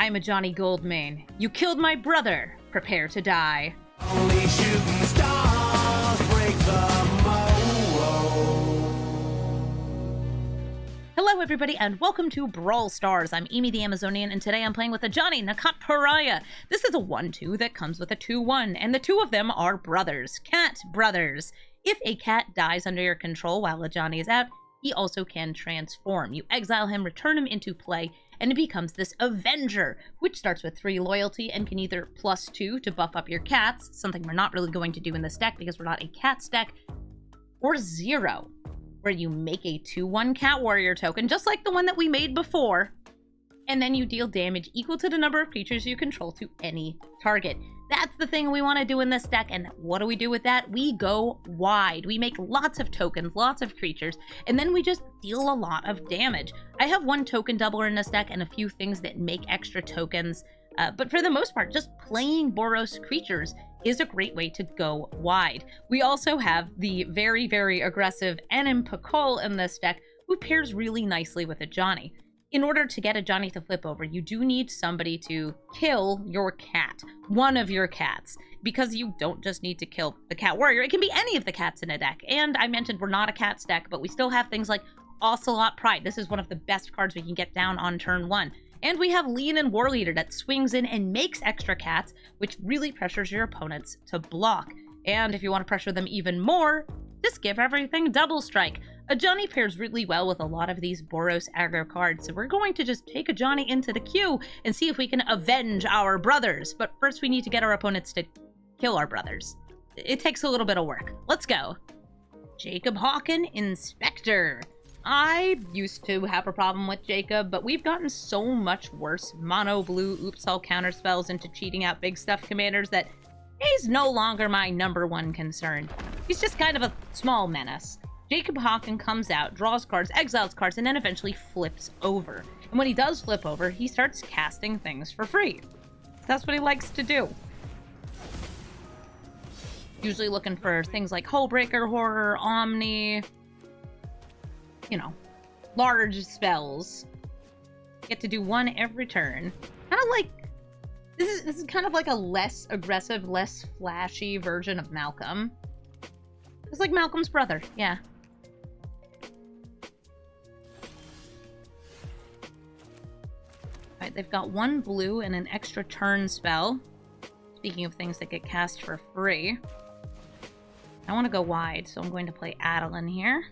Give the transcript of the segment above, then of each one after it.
I'm Ajani Goldmane. You killed my brother. Prepare to die. Only shooting stars break the mold. Hello everybody and welcome to Brawl Stars. I'm Amy the Amazonian and today I'm playing with Ajani, Nacatl, Pariah. This is a 1-2 that comes with a 2-1 and the two of them are brothers. Cat brothers. If a cat dies under your control while Ajani is out, he also can transform. You exile him, return him into play, and it becomes this Avenger, which starts with 3 loyalty and can either +2 to buff up your cats, something we're not really going to do in this deck because we're not a cats deck, or 0, where you make a 2/1 cat warrior token, just like the one that we made before, and then you deal damage equal to the number of creatures you control to any target. That's the thing we want to do in this deck, and what do we do with that? We go wide. We make lots of tokens, lots of creatures, and then we just deal a lot of damage. I have 1 token doubler in this deck and a few things that make extra tokens, but for the most part, just playing Boros creatures is a great way to go wide. We also have the very, very aggressive Nacatl in this deck, who pairs really nicely with Ajani. In order to get Ajani to flip over, you do need somebody to kill your cat, one of your cats, because you don't just need to kill the cat warrior. It can be any of the cats in a deck. And I mentioned we're not a cats deck, but we still have things like Ocelot Pride. This is one of the best cards we can get down on turn 1. And we have Lean and War Leader that swings in and makes extra cats, which really pressures your opponents to block. And if you want to pressure them even more, just give everything double strike. Ajani pairs really well with a lot of these Boros aggro cards, so we're going to just take Ajani into the queue and see if we can avenge our brothers. But first we need to get our opponents to kill our brothers. It takes a little bit of work. Let's go. Jacob Hawken, Inspector. I used to have a problem with Jacob, but we've gotten so much worse. Mono blue, oops, all counter spells into cheating out big stuff commanders that he's no longer my #1 concern. He's just kind of a small menace. Jacob Hawken comes out, draws cards, exiles cards, and then eventually flips over. And when he does flip over, he starts casting things for free. That's what he likes to do. Usually looking for things like Hullbreaker, Horror, Omni, you know, large spells. Get to do 1 every turn. Kind of like, this is kind of like a less aggressive, less flashy version of Malcolm. It's like Malcolm's brother, yeah. Alright, they've got 1 blue and an extra turn spell. Speaking of things that get cast for free. I want to go wide, so I'm going to play Adeline here.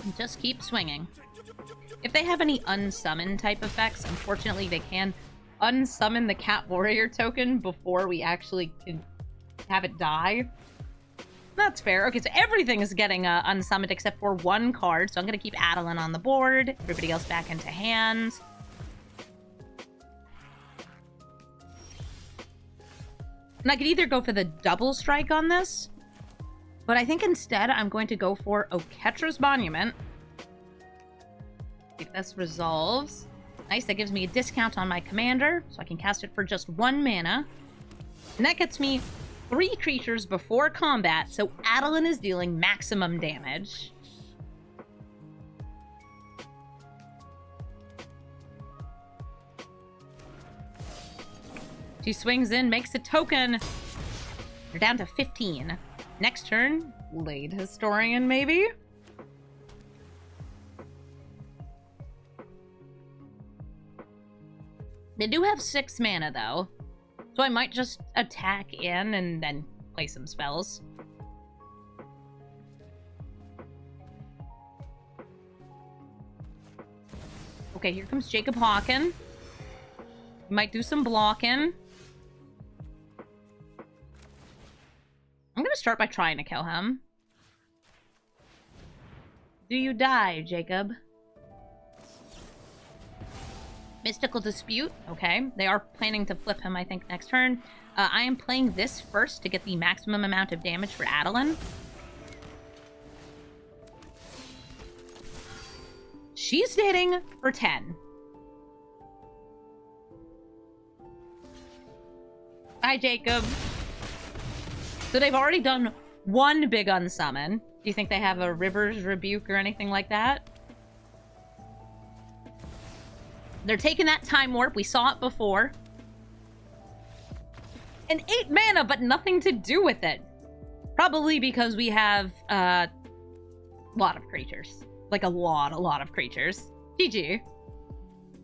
And just keep swinging. If they have any unsummon type effects, unfortunately they can unsummon the cat warrior token before we actually can have it die. That's fair. Okay, so everything is getting unsummoned except for 1 card, so I'm going to keep Adeline on the board. Everybody else back into hand. And I could either go for the double strike on this, but I think instead I'm going to go for Oketra's Monument. If this resolves. Nice, that gives me a discount on my commander, so I can cast it for just 1 mana. And that gets me 3 creatures before combat, so Adeline is dealing maximum damage. She swings in, makes a token. You're down to 15. Next turn, Blade Historian, maybe? They do have 6 mana, though. So I might just attack in and then play some spells. Okay, here comes Jacob Hawken. Might do some blocking. I'm gonna start by trying to kill him. Do you die, Jacob? Mystical Dispute. Okay, they are planning to flip him, I think, next turn. I am playing this first to get the maximum amount of damage for Adeline. She's hitting for 10. Hi, Jacob. So they've already done 1 big unsummon. Do you think they have a River's Rebuke or anything like that? They're taking that time warp. We saw it before. And 8 mana, but nothing to do with it. Probably because we have a lot of creatures. Like a lot of creatures. GG.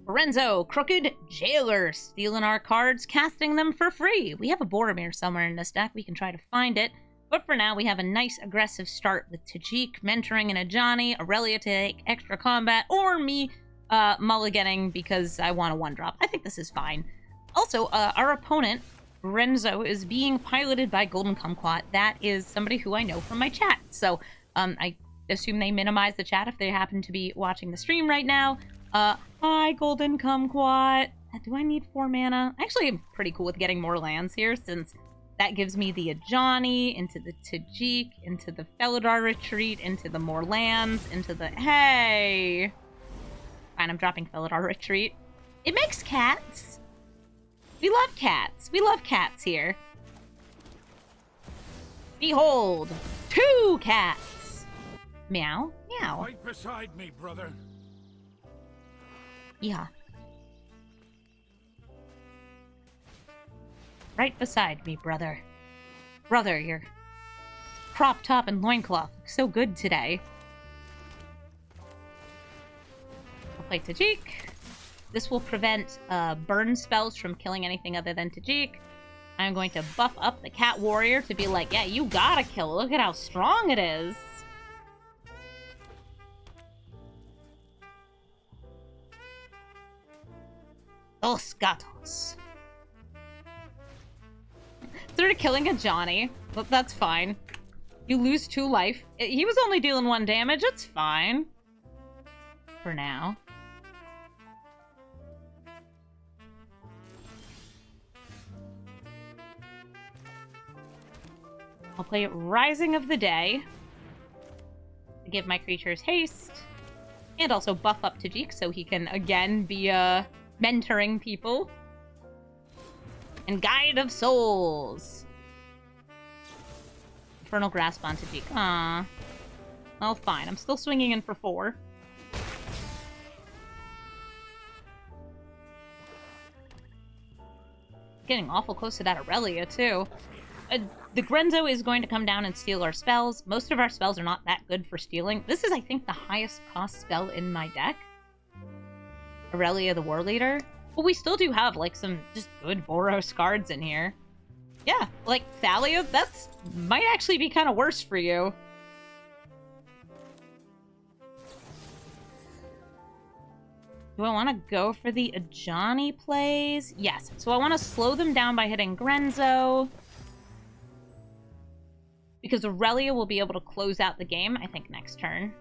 Lorenzo, Crooked Jailer, stealing our cards, casting them for free. We have a Boromir somewhere in this deck. We can try to find it. But for now, we have a nice aggressive start with Tajik, mentoring an Ajani, Aurelia to take extra combat, or me mulliganing because I want a 1-drop. I think this is fine. Also, our opponent, Renzo, is being piloted by Golden Kumquat. That is somebody who I know from my chat. So I assume they minimize the chat if they happen to be watching the stream right now. Hi, Golden Kumquat. Do I need 4 mana? Actually, I'm pretty cool with getting more lands here, since that gives me the Ajani, into the Tajik, into the Felidar Retreat, into the more lands, into the... Hey! Fine, I'm dropping Felidar Retreat. It makes cats. We love cats. We love cats here. Behold, 2 cats. Meow, meow. Right beside me, brother. Yeah. Right beside me, brother. Brother, your crop top and loincloth look so good today. I'll play Tajik. This will prevent burn spells from killing anything other than Tajik. I'm going to buff up the Cat Warrior to be like, yeah, you gotta kill it. Look at how strong it is. Dos gatos. Started killing a Johnny, but that's fine. You lose 2 life. He was only dealing 1 damage. It's fine. For now. I'll play Rising of the Day to give my creatures haste, and also buff up Tajik so he can again be mentoring people. And Guide of Souls. Infernal Grasp on Tajik. Aww. Well, fine. I'm still swinging in for 4. Getting awful close to that Aurelia, too. The Grenzo is going to come down and steal our spells. Most of our spells are not that good for stealing. This is, I think, the highest cost spell in my deck. Aurelia, the War Leader. But we still do have, like, some just good Boros cards in here. Yeah, like, Thalia, that's might actually be kind of worse for you. Do I want to go for the Ajani plays? Yes, so I want to slow them down by hitting Grenzo. Because Aurelia will be able to close out the game, I think, next turn.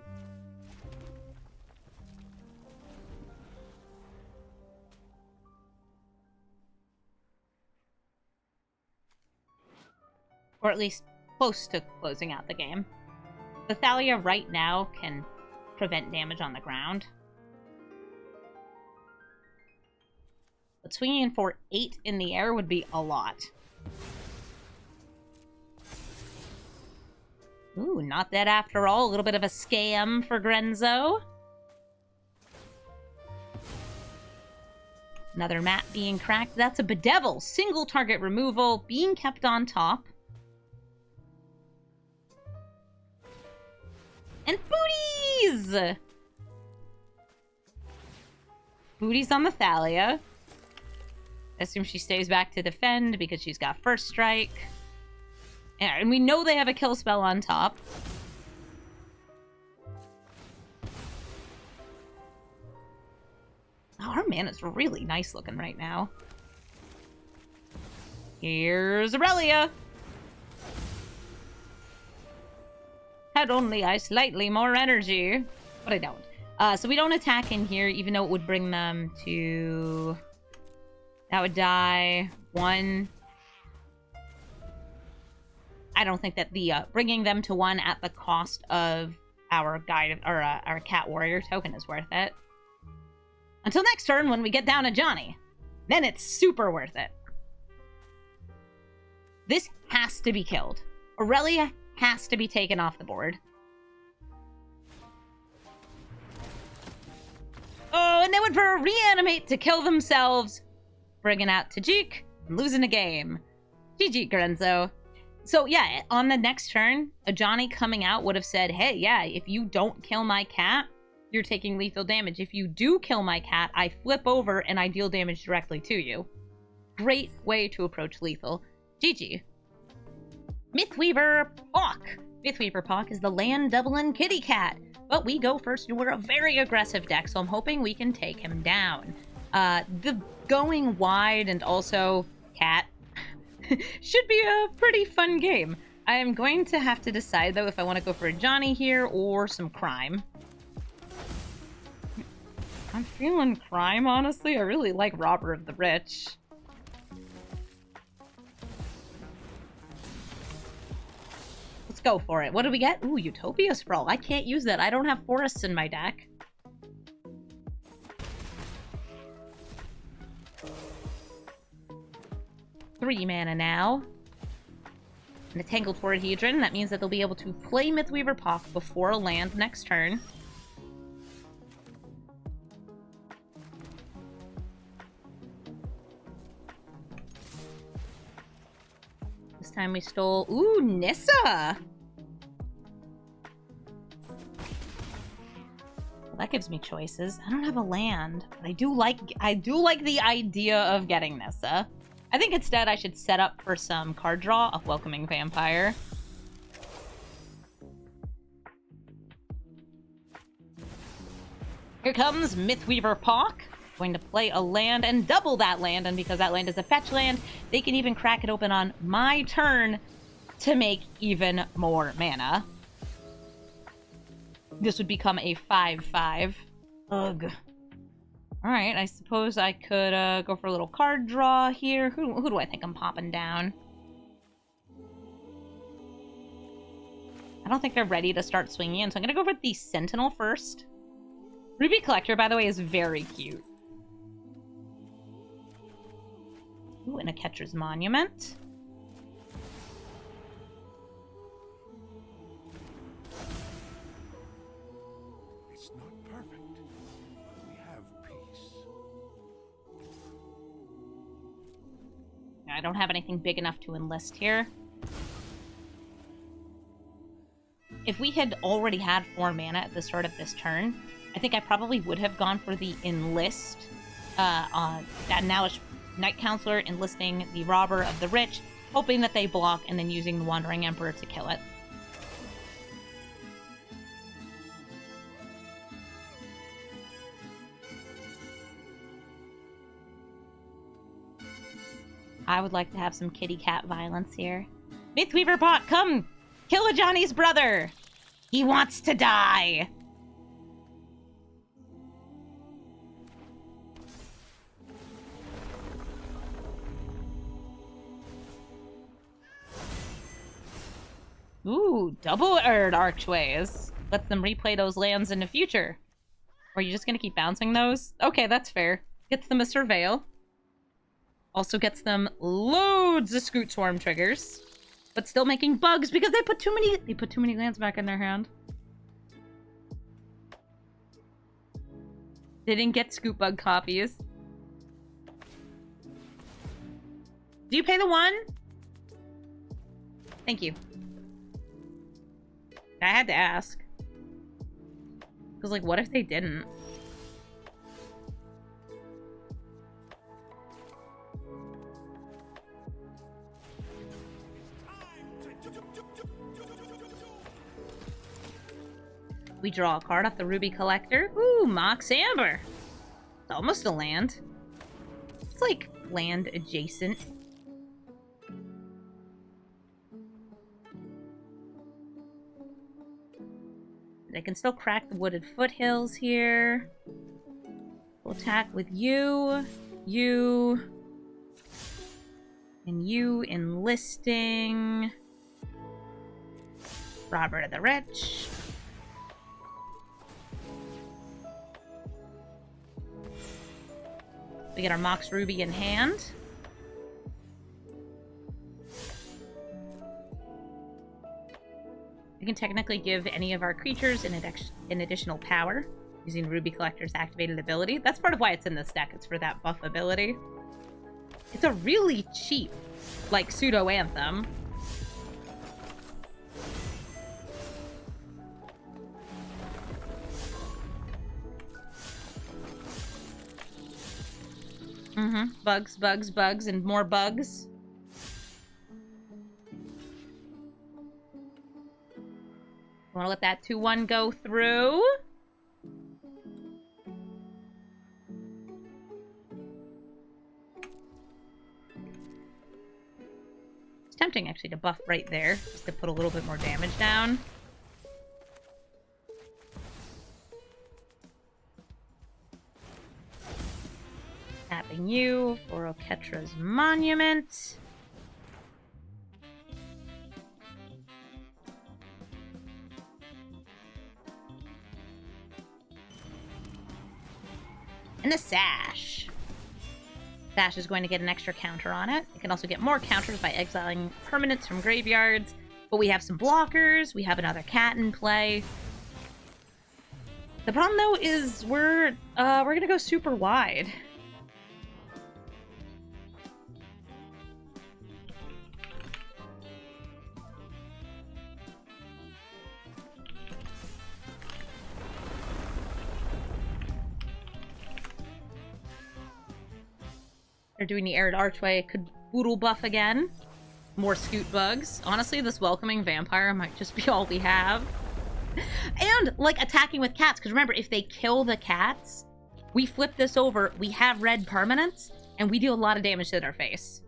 Or at least close to closing out the game. The Thalia right now can prevent damage on the ground. But swinging in for 8 in the air would be a lot. Ooh, not that after all. A little bit of a scam for Grenzo. Another map being cracked. That's a Bedevil. Single target removal. Being kept on top. And booties! Booties on the Thalia. I assume she stays back to defend because she's got first strike. And we know they have a kill spell on top. Oh, our mana's really nice looking right now. Here's Aurelia. Had only I slightly more energy. But I don't. So we don't attack in here, even though it would bring them to... That would die. 1. I don't think that the bringing them to 1 at the cost of our guide or our Cat Warrior token is worth it. Until next turn, when we get down to Johnny, then it's super worth it. This has to be killed. Aurelia has to be taken off the board. Oh, And they would reanimate to kill themselves, bringing out Tajik and losing a game. GG, Grenzo. So yeah, on the next turn, Ajani coming out would have said, hey, yeah, if you don't kill my cat, you're taking lethal damage. If you do kill my cat, I flip over and I deal damage directly to you. Great way to approach lethal. GG. Mythweaver Pawk. Mythweaver Pawk is the land doubling kitty cat. But we go first, and we're a very aggressive deck, so I'm hoping we can take him down. The going wide and also cat should be a pretty fun game. I am going to have to decide, though, if I want to go for a Johnny here or some crime. I'm feeling crime, honestly. I really like Robber of the Rich. Let's go for it. What do we get? Ooh, Utopia Sprawl. I can't use that. I don't have forests in my deck. Three mana now. And a Tangled Torahedron. That means that they'll be able to play Mythweaver Pawk before a land next turn. This time we stole... Ooh, Nissa! Well, that gives me choices. I don't have a land, but I do like the idea of getting Nissa. I think instead I should set up for some card draw of Welcoming Vampire. Here comes Mythweaver Pawk. Going to play a land and double that land, and because that land is a fetch land, they can even crack it open on my turn to make even more mana. This would become a 5/5. Ugh. Alright, I suppose I could go for a little card draw here. Who do I think I'm popping down? I don't think they're ready to start swinging in, so I'm going to go for the Sentinel first. Ruby Collector, by the way, is very cute. Ooh, and a Catcher's Monument. It's not perfect, but we have peace. I don't have anything big enough to enlist here. If we had already had 4 mana at the start of this turn, I think I probably would have gone for the enlist on that nowish Night Counselor, enlisting the Robber of the Rich, hoping that they block, and then using the Wandering Emperor to kill it. I would like to have some kitty cat violence here. Mythweaver Pot, come! Kill Ajani's brother! He wants to die! Ooh, double Erd Archways. Lets them replay those lands in the future. Or are you just gonna keep bouncing those? Okay, that's fair. Gets them a Surveil. Also gets them loads of Scroot Swarm triggers. But still making bugs because they put too many lands back in their hand. They didn't get Scoot Bug copies. Do you pay the 1? Thank you. I had to ask. Because, like, what if they didn't? We draw a card off the Ruby Collector. Ooh, Mox Amber. It's almost a land. It's like land adjacent. They can still crack the Wooded Foothills here. We'll attack with you, and you enlisting Robert of the Rich. We get our Mox Ruby in hand. We can technically give any of our creatures an additional power. Using Ruby Collector's activated ability. That's part of why it's in this deck. It's for that buff ability. It's a really cheap, like, pseudo-anthem. Bugs, bugs, bugs, and more bugs. Want to let that 2-1 go through? It's tempting, actually, to buff right there, just to put a little bit more damage down. Tapping you for Oketra's Monument. And a Sash. Sash is going to get an extra counter on it. It can also get more counters by exiling permanents from graveyards. But we have some blockers. We have another cat in play. The problem, though, is we're gonna go super wide. They're doing the Arid Archway Caboodle buff again. More Scoot Bugs. Honestly, this Welcoming Vampire might just be all we have. And, like, attacking with cats. Because remember, if they kill the cats, we flip this over, we have red permanents, and we deal a lot of damage to their face.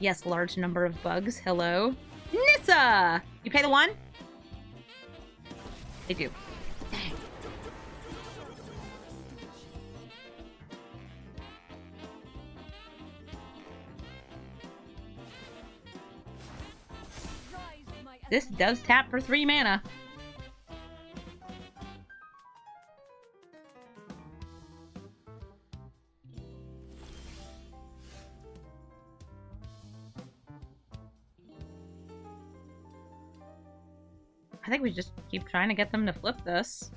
Yes, large number of bugs. Hello. Nissa! You pay the 1? They do. Dang. This does tap for 3 mana. I think we just keep trying to get them to flip this.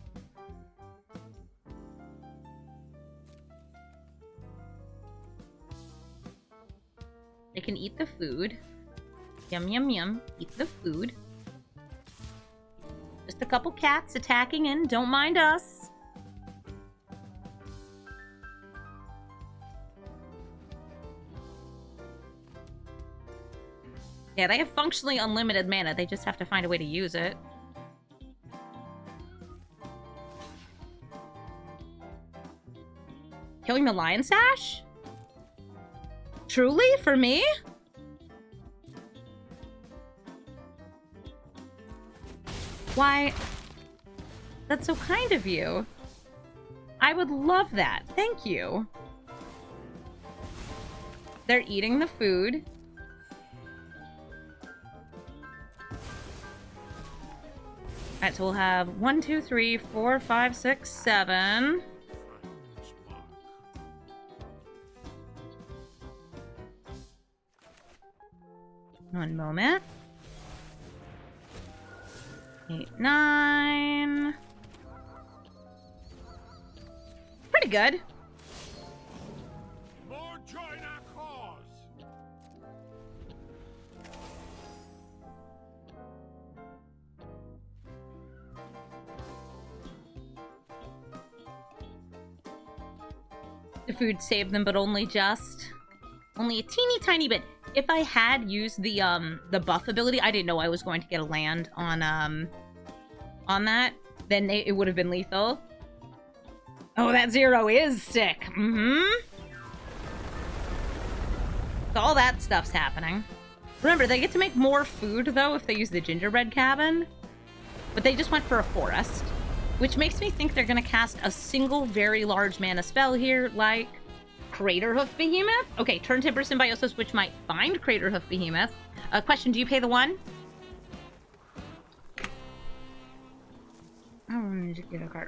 They can eat the food. Yum, yum, yum. Eat the food. Just a couple cats attacking in. Don't mind us. Yeah, they have functionally unlimited mana. They just have to find a way to use it. Killing the Lion Sash? Truly? For me? Why? That's so kind of you. I would love that. Thank you. They're eating the food. Alright, so we'll have 1, 2, 3, 4, 5, 6, 7. One moment. 8, 9. Pretty good. More join our cause. The food saved them, but only just. Only a teeny tiny bit. If I had used the buff ability, I didn't know I was going to get a land on that, then it would have been lethal. Oh, that 0 is sick. So all that stuff's happening. Remember, they get to make more food, though, if they use the gingerbread cabin. But they just went for a forest, which makes me think they're going to cast a single very large mana spell here, like Craterhoof Behemoth? Okay, turn Timber Symbiosis, which might find Craterhoof Behemoth. Question, do you pay the 1?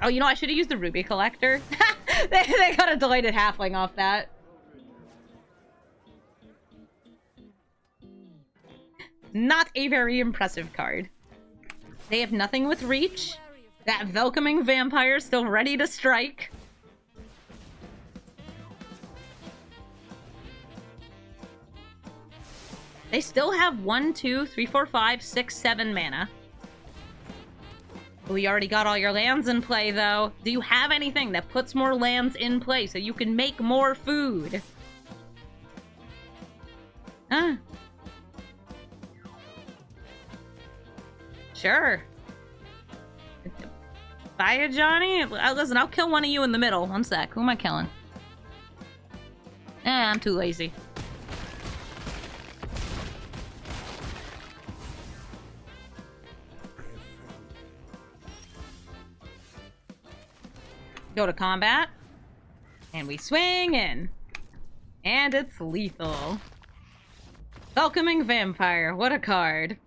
Oh, you know, I should have used the Ruby Collector. they got a delighted halfling off that. Not a very impressive card. They have nothing with reach. That welcoming vampire still ready to strike. They still have 1, 2, 3, 4, 5, 6, 7 mana. We already got all your lands in play, though. Do you have anything that puts more lands in play so you can make more food? Huh? Sure. Bye, Ajani. Listen, I'll kill one of you in the middle. One sec. Who am I killing? I'm too lazy. Go to combat. And we swing in. And it's lethal. Welcoming Vampire. What a card.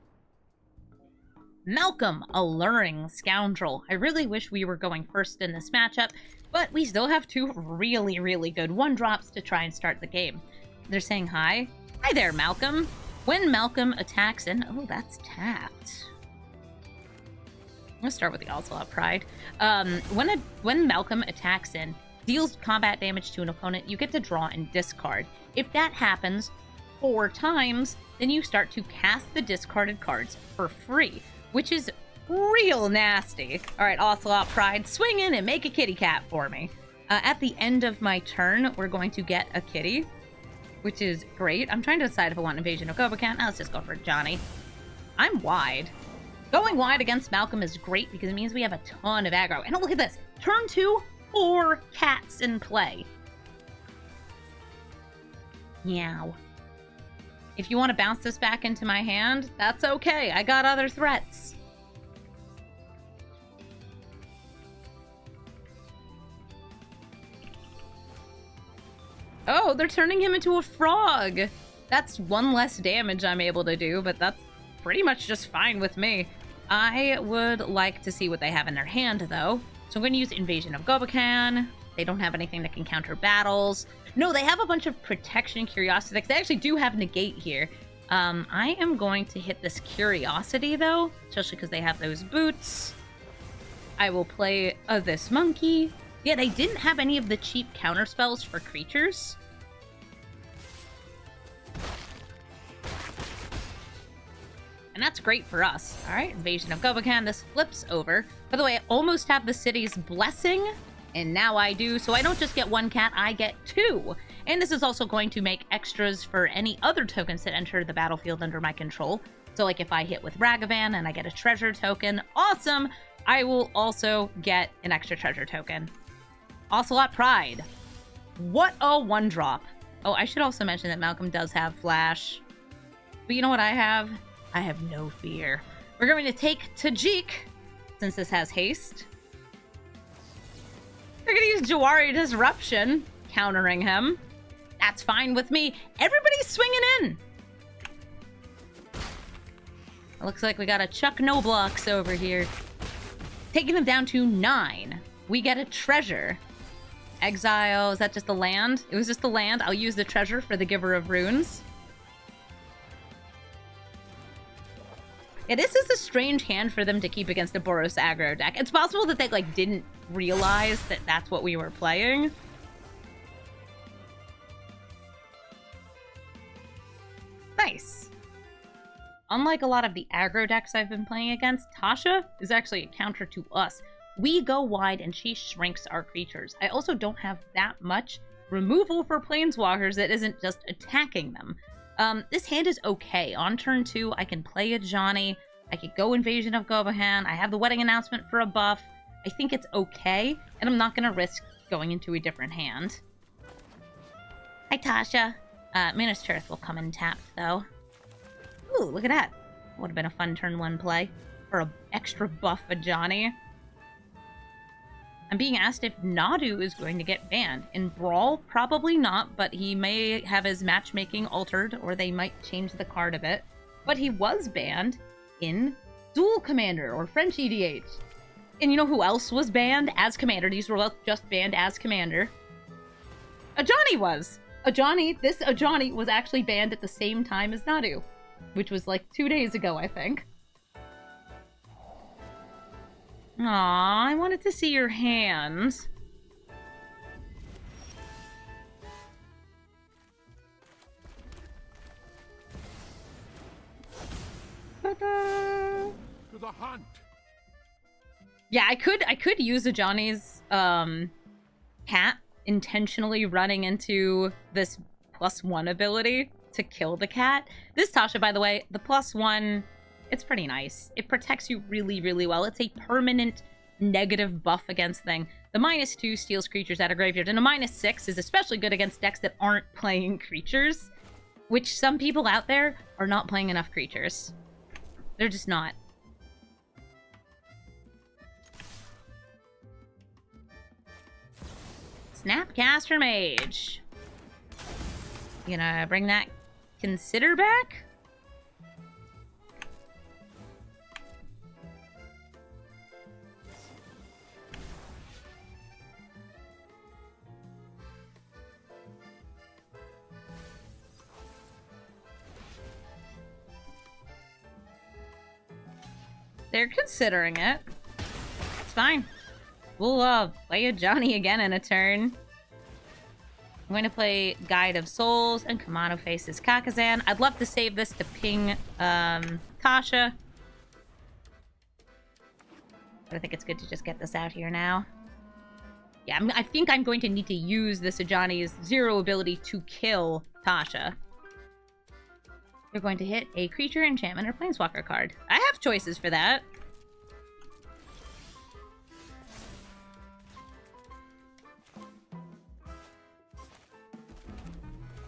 Malcolm, Alluring Scoundrel. I really wish we were going first in this matchup, but we still have two really, really good one-drops to try and start the game. They're saying hi. Hi there, Malcolm. When Malcolm attacks in... Oh, that's tapped. Let's start with the Ocelot Pride. When Malcolm attacks in, deals combat damage to an opponent, you get to draw and discard. If that happens 4 times, then you start to cast the discarded cards for free, which is real nasty. All right, Ocelot Pride, swing in and make a kitty cat for me. At the end of my turn, we're going to get a kitty, which is great. I'm trying to decide if I want Invasion of Gobacan. Let's just go for Johnny. I'm wide. Going wide against Malcolm is great because it means we have a ton of aggro. And look at this. Turn 2, 4 cats in play. Meow. If you want to bounce this back into my hand, that's okay. I got other threats. Oh, they're turning him into a frog. That's 1 less damage I'm able to do, but that's pretty much just fine with me. I would like to see what they have in their hand, though. So I'm going to use Invasion of Gobacan. They don't have anything that can counter battles. No, they have a bunch of Protection Curiosity decks. They actually do have Negate here. I am going to hit this Curiosity, though, especially because they have those boots. I will play this monkey. Yeah, they didn't have any of the cheap counter spells for creatures. And that's great for us. All right, Invasion of Gobacan. This flips over. By the way, I almost have the city's blessing, and now I do. So I don't just get 1 cat, I get 2. And this is also going to make extras for any other tokens that enter the battlefield under my control. So like if I hit with Ragavan and I get a treasure token, awesome! I will also get an extra treasure token. Ocelot Pride. What a 1-drop. Oh, I should also mention that Malcolm does have Flash. But you know what I have? I have no fear. We're going to take Tajik, since this has haste. We're going to use Jawari Disruption, countering him. That's fine with me. Everybody's swinging in. It looks like we got a Chuck No Blocks over here. Taking them down to 9. We get a treasure. Exile, is that just the land? It was just the land. I'll use the treasure for the Giver of Runes. Yeah, this is a strange hand for them to keep against a Boros aggro deck. It's possible that they, like, didn't realize that that's what we were playing. Nice. Unlike a lot of the aggro decks I've been playing against, Tasha is actually a counter to us. We go wide and she shrinks our creatures. I also don't have that much removal for Planeswalkers that isn't just attacking them. This hand is okay. On turn 2, I can play Ajani. I could go Invasion of Gobacan. I have the Wedding Announcement for a buff. I think it's okay, and I'm not going to risk going into a different hand. Hi, Tasha. Minas Tirith will come in tapped, though. Ooh, look at that. Would have been a fun turn 1 play for an extra buff Ajani. I'm being asked if Nadu is going to get banned. In Brawl, probably not, but he may have his matchmaking altered, or they might change the card a bit. But he was banned in Dual Commander, or French EDH. And you know who else was banned as Commander? These were both just banned as Commander. Ajani was! This Ajani was actually banned at the same time as Nadu. which was like 2 days ago, I think. Aw, I wanted to see your hand. To the hunt. Yeah, I could use Ajani's cat intentionally running into this +1 ability to kill the cat. This Tasha, by the way, the +1, it's pretty nice. It protects you really, really well. It's a permanent negative buff against thing. The -2 steals creatures out of graveyard, and a -6 is especially good against decks that aren't playing creatures, which some people out there are not playing enough creatures. They're just not. Snapcaster Mage. You gonna bring that Consider back? They're considering it. It's fine. We'll play Ajani again in a turn. I'm going to play Guide of Souls, and Kamano faces Kakazan. I'd love to save this to ping Tasha. But I think it's good to just get this out here now. Yeah, I think I'm going to need to use this Ajani's 0 ability to kill Tasha. You're going to hit a creature, enchantment, or planeswalker card. I have choices for that.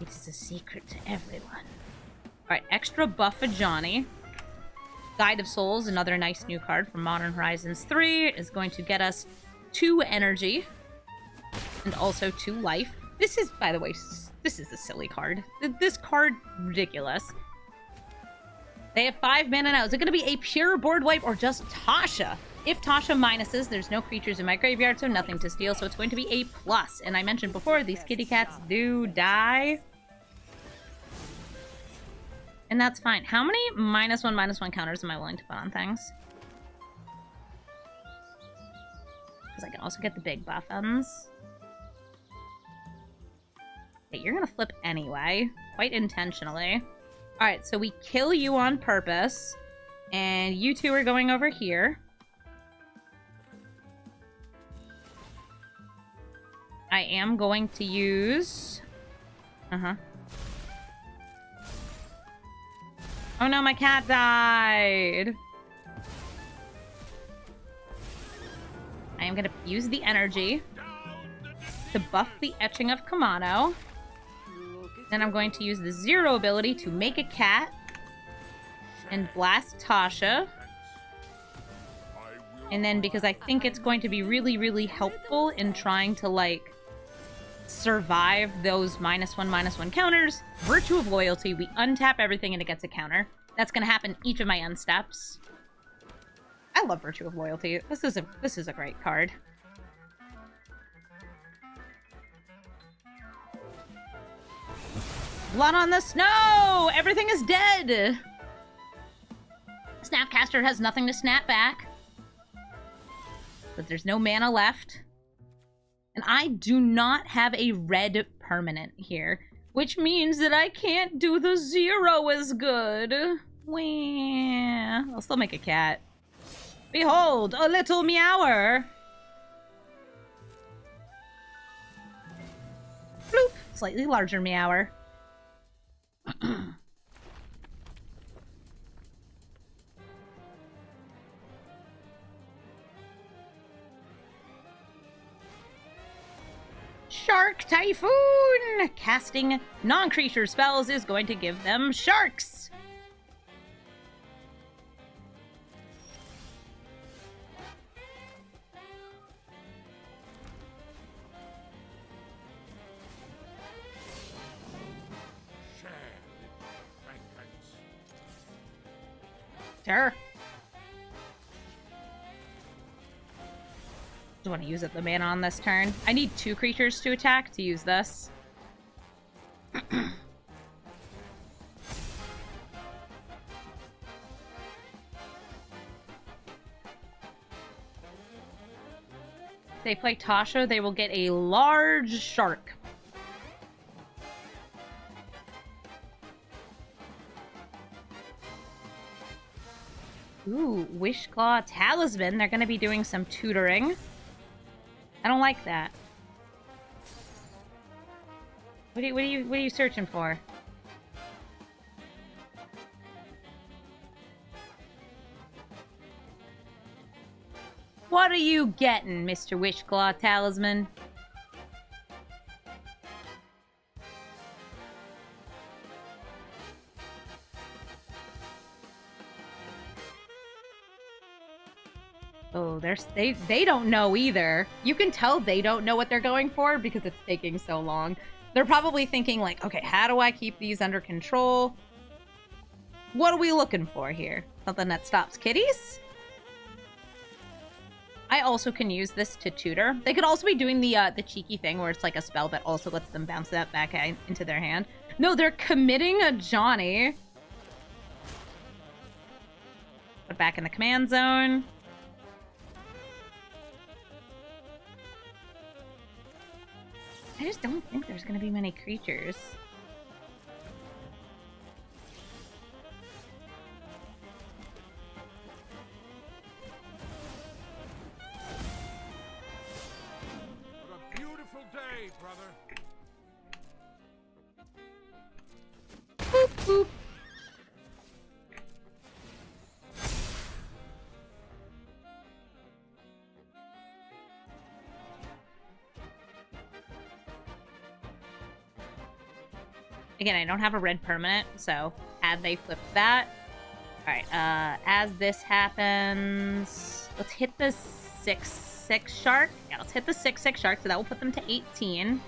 It is a secret to everyone. Alright, extra buff Ajani. Guide of Souls, another nice new card from Modern Horizons 3, is going to get us 2 energy. And also 2 life. This is, by the way, this is a silly card. This card, ridiculous. They have 5 mana now. Is it going to be a pure board wipe or just Tasha? If Tasha minuses, there's no creatures in my graveyard, so nothing to steal, so it's going to be a plus. And I mentioned before, these kitty cats do die. And that's fine. How many -1/-1 counters am I willing to put on things? Because I can also get the big buff ends. Okay, you're going to flip anyway. Quite intentionally. Alright, so we kill you on purpose. And you two are going over here. I am going to use... Oh no, my cat died! I am going to use the energy to buff the Etching of Kamano. Then I'm going to use the 0 ability to make a cat and blast Tasha. And then, because I think it's going to be really, really helpful in trying to, like, survive those -1/-1 counters, Virtue of Loyalty, we untap everything and it gets a counter. That's going to happen each of my end steps. I love Virtue of Loyalty. This is a great card. Blood on the snow! Everything is dead! Snapcaster has nothing to snap back. But there's no mana left. And I do not have a red permanent here, which means that I can't do the 0 as good. Wah. I'll still make a cat. Behold, a little meower! Bloop! Slightly larger meower. Shark Typhoon! Casting non-creature spells is going to give them sharks! Sure. Do want to use up the mana on this turn. I need 2 creatures to attack to use this. they play Tasha, they will get a large shark. Ooh, Wishclaw Talisman. They're going to be doing some tutoring. I don't like that. What are you searching for? What are you getting, Mr. Wishclaw Talisman? Oh, they don't know either. You can tell they don't know what they're going for because it's taking so long. They're probably thinking like, okay, how do I keep these under control? What are we looking for here? Something that stops kitties? I also can use this to tutor. They could also be doing the cheeky thing where it's like a spell that also lets them bounce that back into their hand. No, they're committing Ajani. Put back in the command zone. I just don't think there's going to be many creatures. What a beautiful day, brother. Boop, boop. Again, I don't have a red permanent, so had they flipped that. Alright, as this happens, let's hit the 6/6 shark. Yeah, let's hit the 6/6 shark, so that will put them to 18.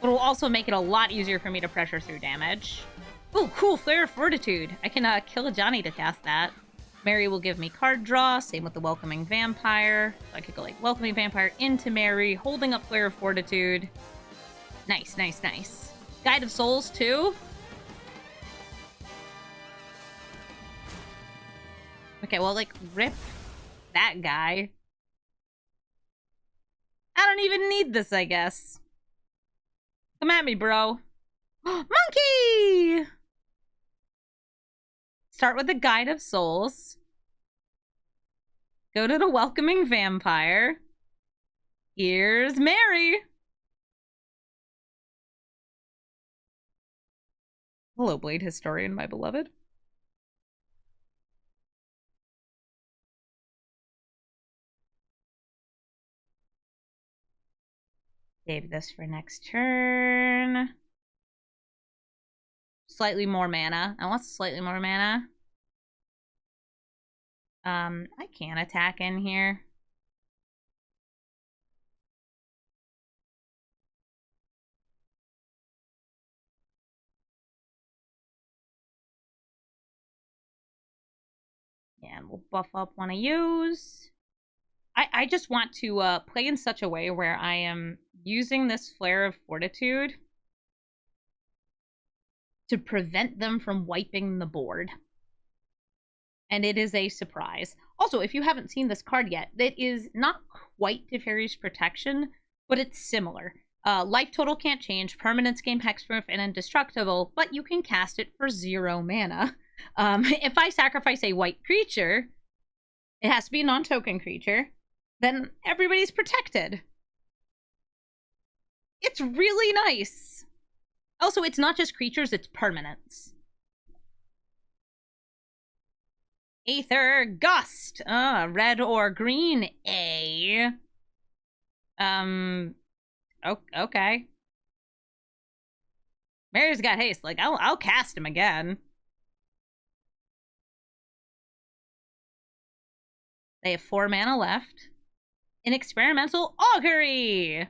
But it will also make it a lot easier for me to pressure through damage. Oh, cool, Flare of Fortitude. I can kill Ajani to cast that. Mary will give me card draw. Same with the Welcoming Vampire. So I could go like Welcoming Vampire into Mary, holding up Flare of Fortitude. Nice, nice, nice. Guide of Souls too. Okay, well, like, rip that guy. I don't even need this, I guess. Come at me, bro. Monkey! Start with the Guide of Souls. Go to the Welcoming Vampire. Here's Mary. Hello, Blade Historian, my beloved. Save this for next turn. Slightly more mana. I want slightly more mana. I can attack in here. Yeah, and we'll buff up one of yous. I just want to play in such a way where I am using this Flare of Fortitude to prevent them from wiping the board. And it is a surprise. Also, if you haven't seen this card yet, it is not quite Teferi's Protection, but it's similar. Life total can't change, permanents gain hexproof and indestructible, but you can cast it for 0 mana. If I sacrifice a white creature, it has to be a non-token creature, then everybody's protected. It's really nice. Also, it's not just creatures, it's permanents. Aether Gust. Red or green, A. Okay. Mary's got haste. Like, I'll cast him again. They have 4 mana left. An Experimental Augury.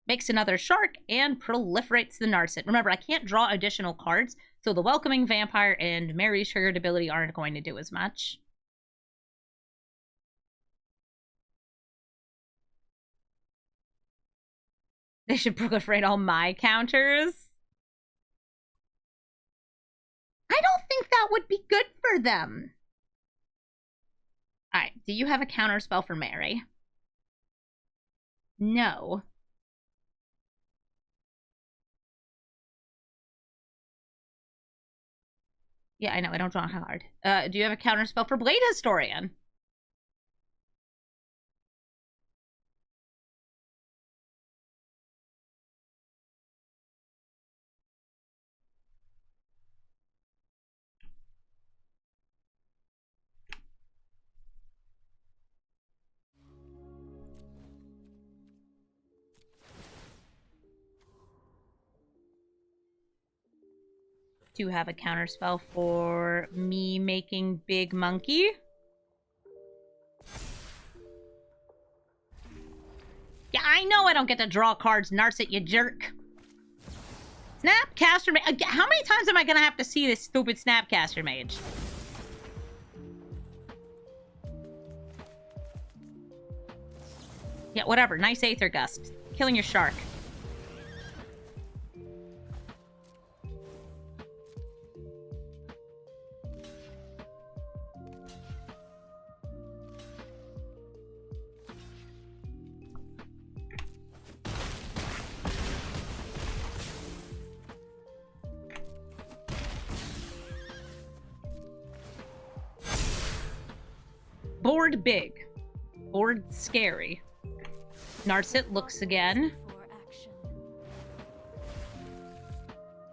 Makes another shark and proliferates the Narset. Remember, I can't draw additional cards, so the Welcoming Vampire and Mary's triggered ability aren't going to do as much. They should proliferate all my counters. think that would be good for them. Alright, do you have a counter spell for Mary? No. Yeah, I know, I don't draw hard. Do you have a counter spell for Blade Historian? Do you have a counterspell for me making Big Monkey? Yeah, I know I don't get to draw cards, Narset, you jerk. Snapcaster Mage. How many times am I gonna have to see this stupid Snapcaster Mage? Yeah, whatever. Nice Aether Gust. Killing your shark. Board big. Board scary. Narset looks again.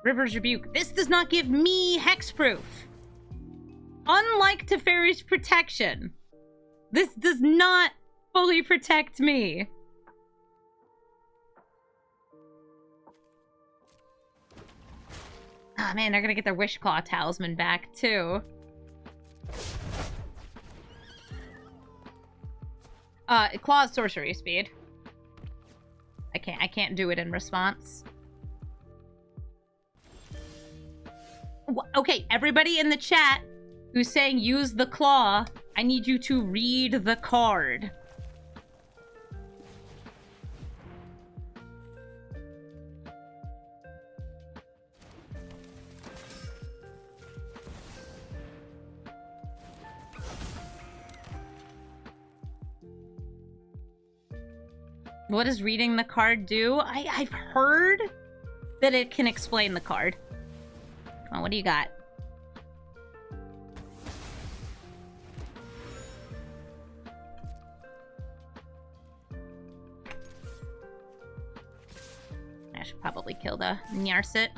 River's Rebuke. This does not give me hexproof. Unlike Teferi's Protection, this does not fully protect me. Ah, oh, man, they're gonna get their Wishclaw Talisman back, too. Claw's sorcery speed. I can't do it in response. Okay, everybody in the chat who's saying use the claw, I need you to read the card. What does reading the card do? I've heard that it can explain the card. Come on, what do you got? I should probably kill the Nyarset.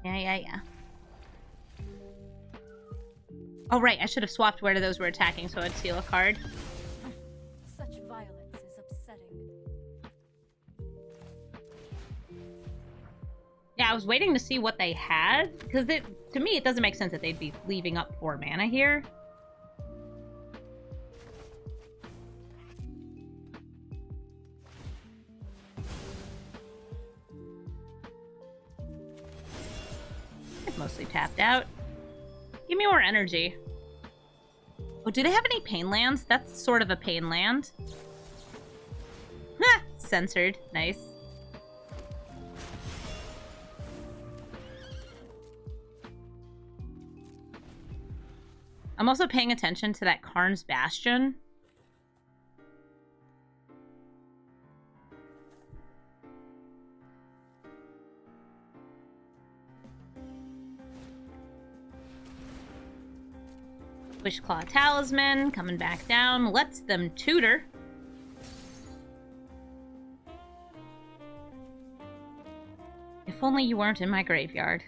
Yeah. Oh, right, I should have swapped where those were attacking so I'd steal a card. Yeah, I was waiting to see what they had, because to me it doesn't make sense that they'd be leaving up 4 mana here. It's mostly tapped out. Give me more energy. Oh, do they have any pain lands? That's sort of a pain land. Ha! Censored. Nice. I'm also paying attention to that Karn's Bastion. Wishclaw Talisman coming back down. Lets them tutor. If only you weren't in my graveyard.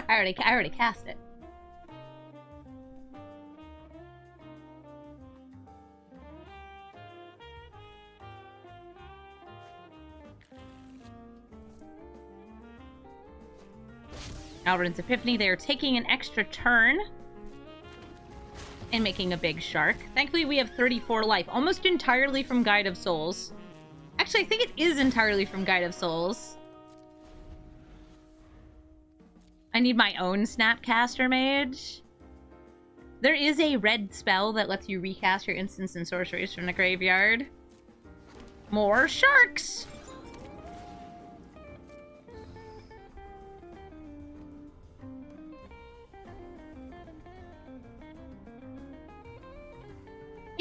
I already cast it. Alverin's Epiphany, they are taking an extra turn and making a big shark. Thankfully, we have 34 life, almost entirely from Guide of Souls. Actually, I think it is entirely from Guide of Souls. I need my own Snapcaster Mage. There is a red spell that lets you recast your instants and sorceries from the graveyard. More sharks!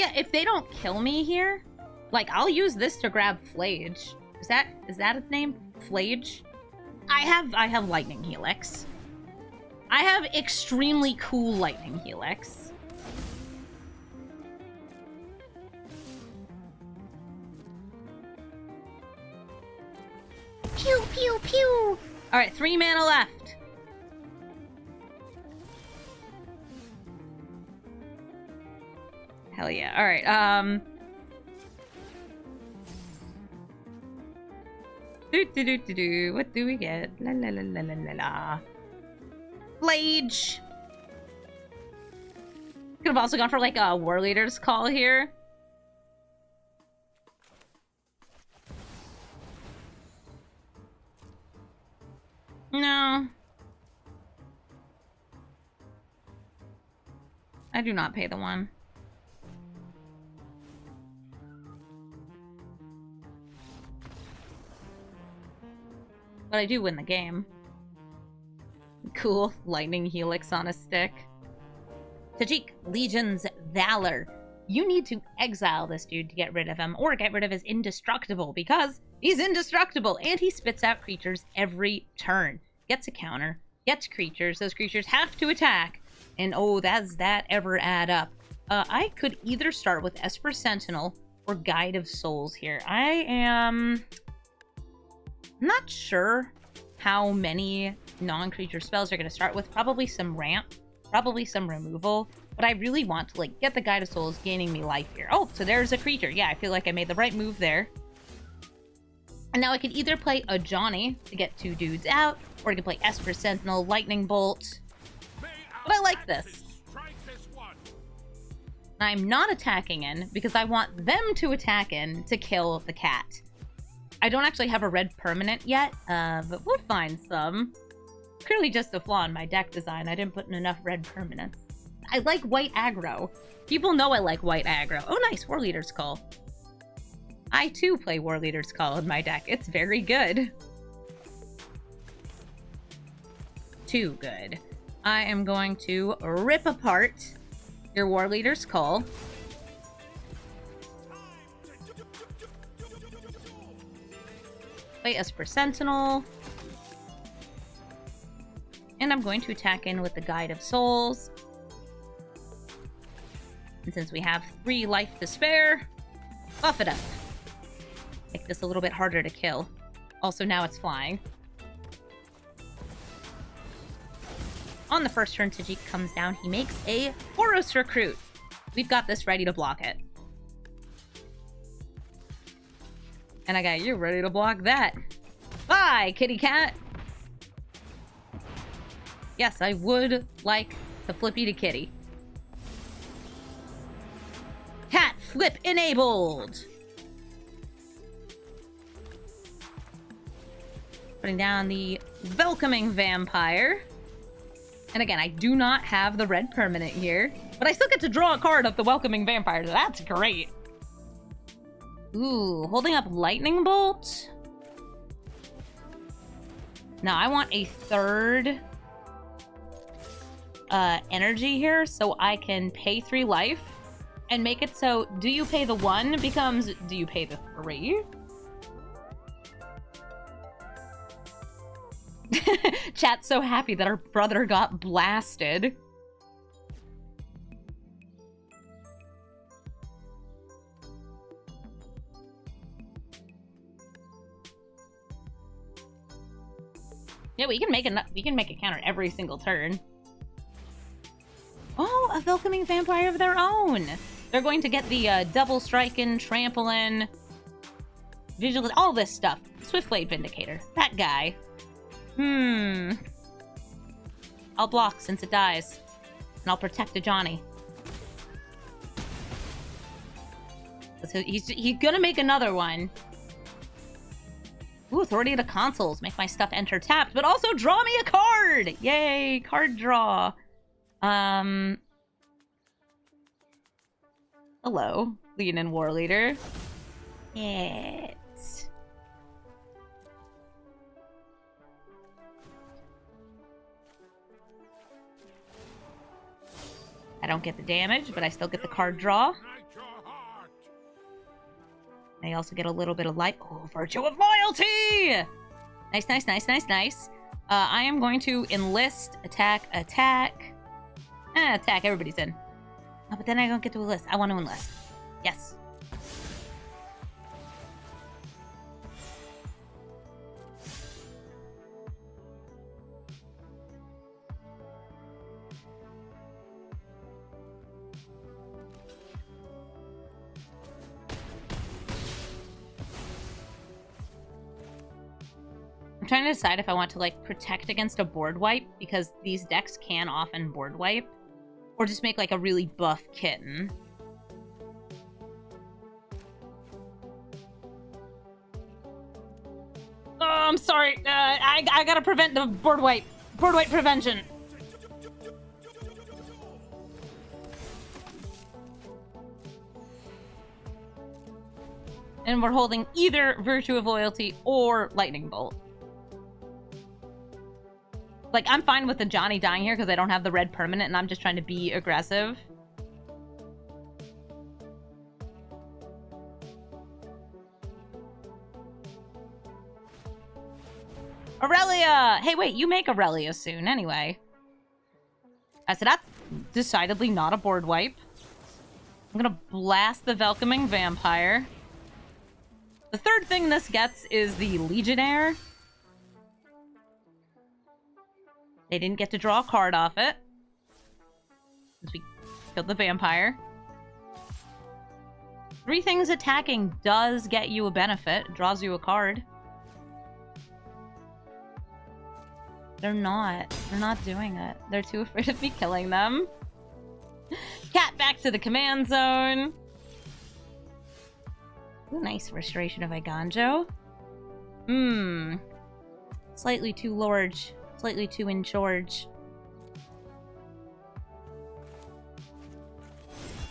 Yeah, if they don't kill me here, like, I'll use this to grab Flage. Is that its name? Flage? I have Lightning Helix. I have extremely cool Lightning Helix. Pew, pew, pew! Alright, 3 mana left. Hell yeah. Alright, What do we get? La la la la la la la. Flage! Could have also gone for, like, a War Leader's Call here. No. I do not pay the 1. But I do win the game. Cool. Lightning Helix on a stick. Tajik, Legion's Valor. You need to exile this dude to get rid of him, or get rid of his Indestructible, because he's indestructible, and he spits out creatures every turn. Gets a counter, gets creatures, those creatures have to attack, and oh, does that ever add up. I could either start with Esper Sentinel or Guide of Souls here. I am not sure how many non-creature spells are going to start with. Probably some ramp, probably some removal, but I really want to, like, get the Guide of Souls gaining me life here. Oh, so there's a creature. Yeah, I feel like I made the right move there. And now I could either play Ajani to get 2 dudes out, or I could play Esper Sentinel, Lightning Bolt. But I like this. I'm not attacking in because I want them to attack in to kill the cat. I don't actually have a red permanent yet, but we'll find some. Clearly just a flaw in my deck design. I didn't put in enough red permanents. I like white aggro. People know I like white aggro. Oh, nice. War Leader's Call. I, too, play War Leader's Call in my deck. It's very good. Too good. I am going to rip apart your War Leader's Call. Play Esper Sentinel. And I'm going to attack in with the Guide of Souls. And since we have 3 life to spare, buff it up. Make this a little bit harder to kill. Also, now it's flying. On the first turn, Tajik comes down. He makes a Boros Recruit. We've got this ready to block it. And I got you ready to block that. Bye, kitty cat! Yes, I would like to flip you to kitty. Cat flip enabled! Putting down the Welcoming Vampire. And again, I do not have the red permanent here, but I still get to draw a card of the Welcoming Vampire, so that's great. Ooh, holding up Lightning Bolt? Now, I want a 3rd energy here, so I can pay 3 life, and make it so do you pay the 1 becomes do you pay the 3? Chat's so happy that our brother got blasted. Yeah, we can make a counter every single turn. Oh, a Welcoming Vampire of their own. They're going to get the double striking, trampling, vigilant, all this stuff. Swiftblade Vindicator. That guy. I'll block since it dies. And I'll protect Ajani. So he's gonna make another one. Ooh, Authority to Consoles. Make my stuff enter tapped, but also draw me a card! Yay, card draw. Hello, Leonin War Leader. Yeah. I don't get the damage, but I still get the card draw. I also get a little bit of light. Oh, Virtue of Loyalty! Nice, nice, nice, nice, nice. I am going to enlist, attack, attack. Attack, everybody's in. Oh, but then I don't get to enlist. I want to enlist. Yes. I'm trying to decide if I want to, like, protect against a board wipe, because these decks can often board wipe, or just make, like, a really buff kitten. Oh, I'm sorry. I gotta prevent the board wipe. Board wipe prevention. And we're holding either Virtue of Loyalty or Lightning Bolt. Like, I'm fine with the Ajani dying here because I don't have the red permanent and I'm just trying to be aggressive. Aurelia! Hey, wait, you make Aurelia soon anyway. So that's decidedly not a board wipe. I'm gonna blast the Welcoming Vampire. The third thing this gets is the Legionnaire. They didn't get to draw a card off it, since we killed the vampire. 3 things attacking does get you a benefit. It draws you a card. They're not doing it. They're too afraid of me killing them. Cat back to the command zone. Ooh, nice Restoration of Iganjo. Slightly too large. Slightly too in charge.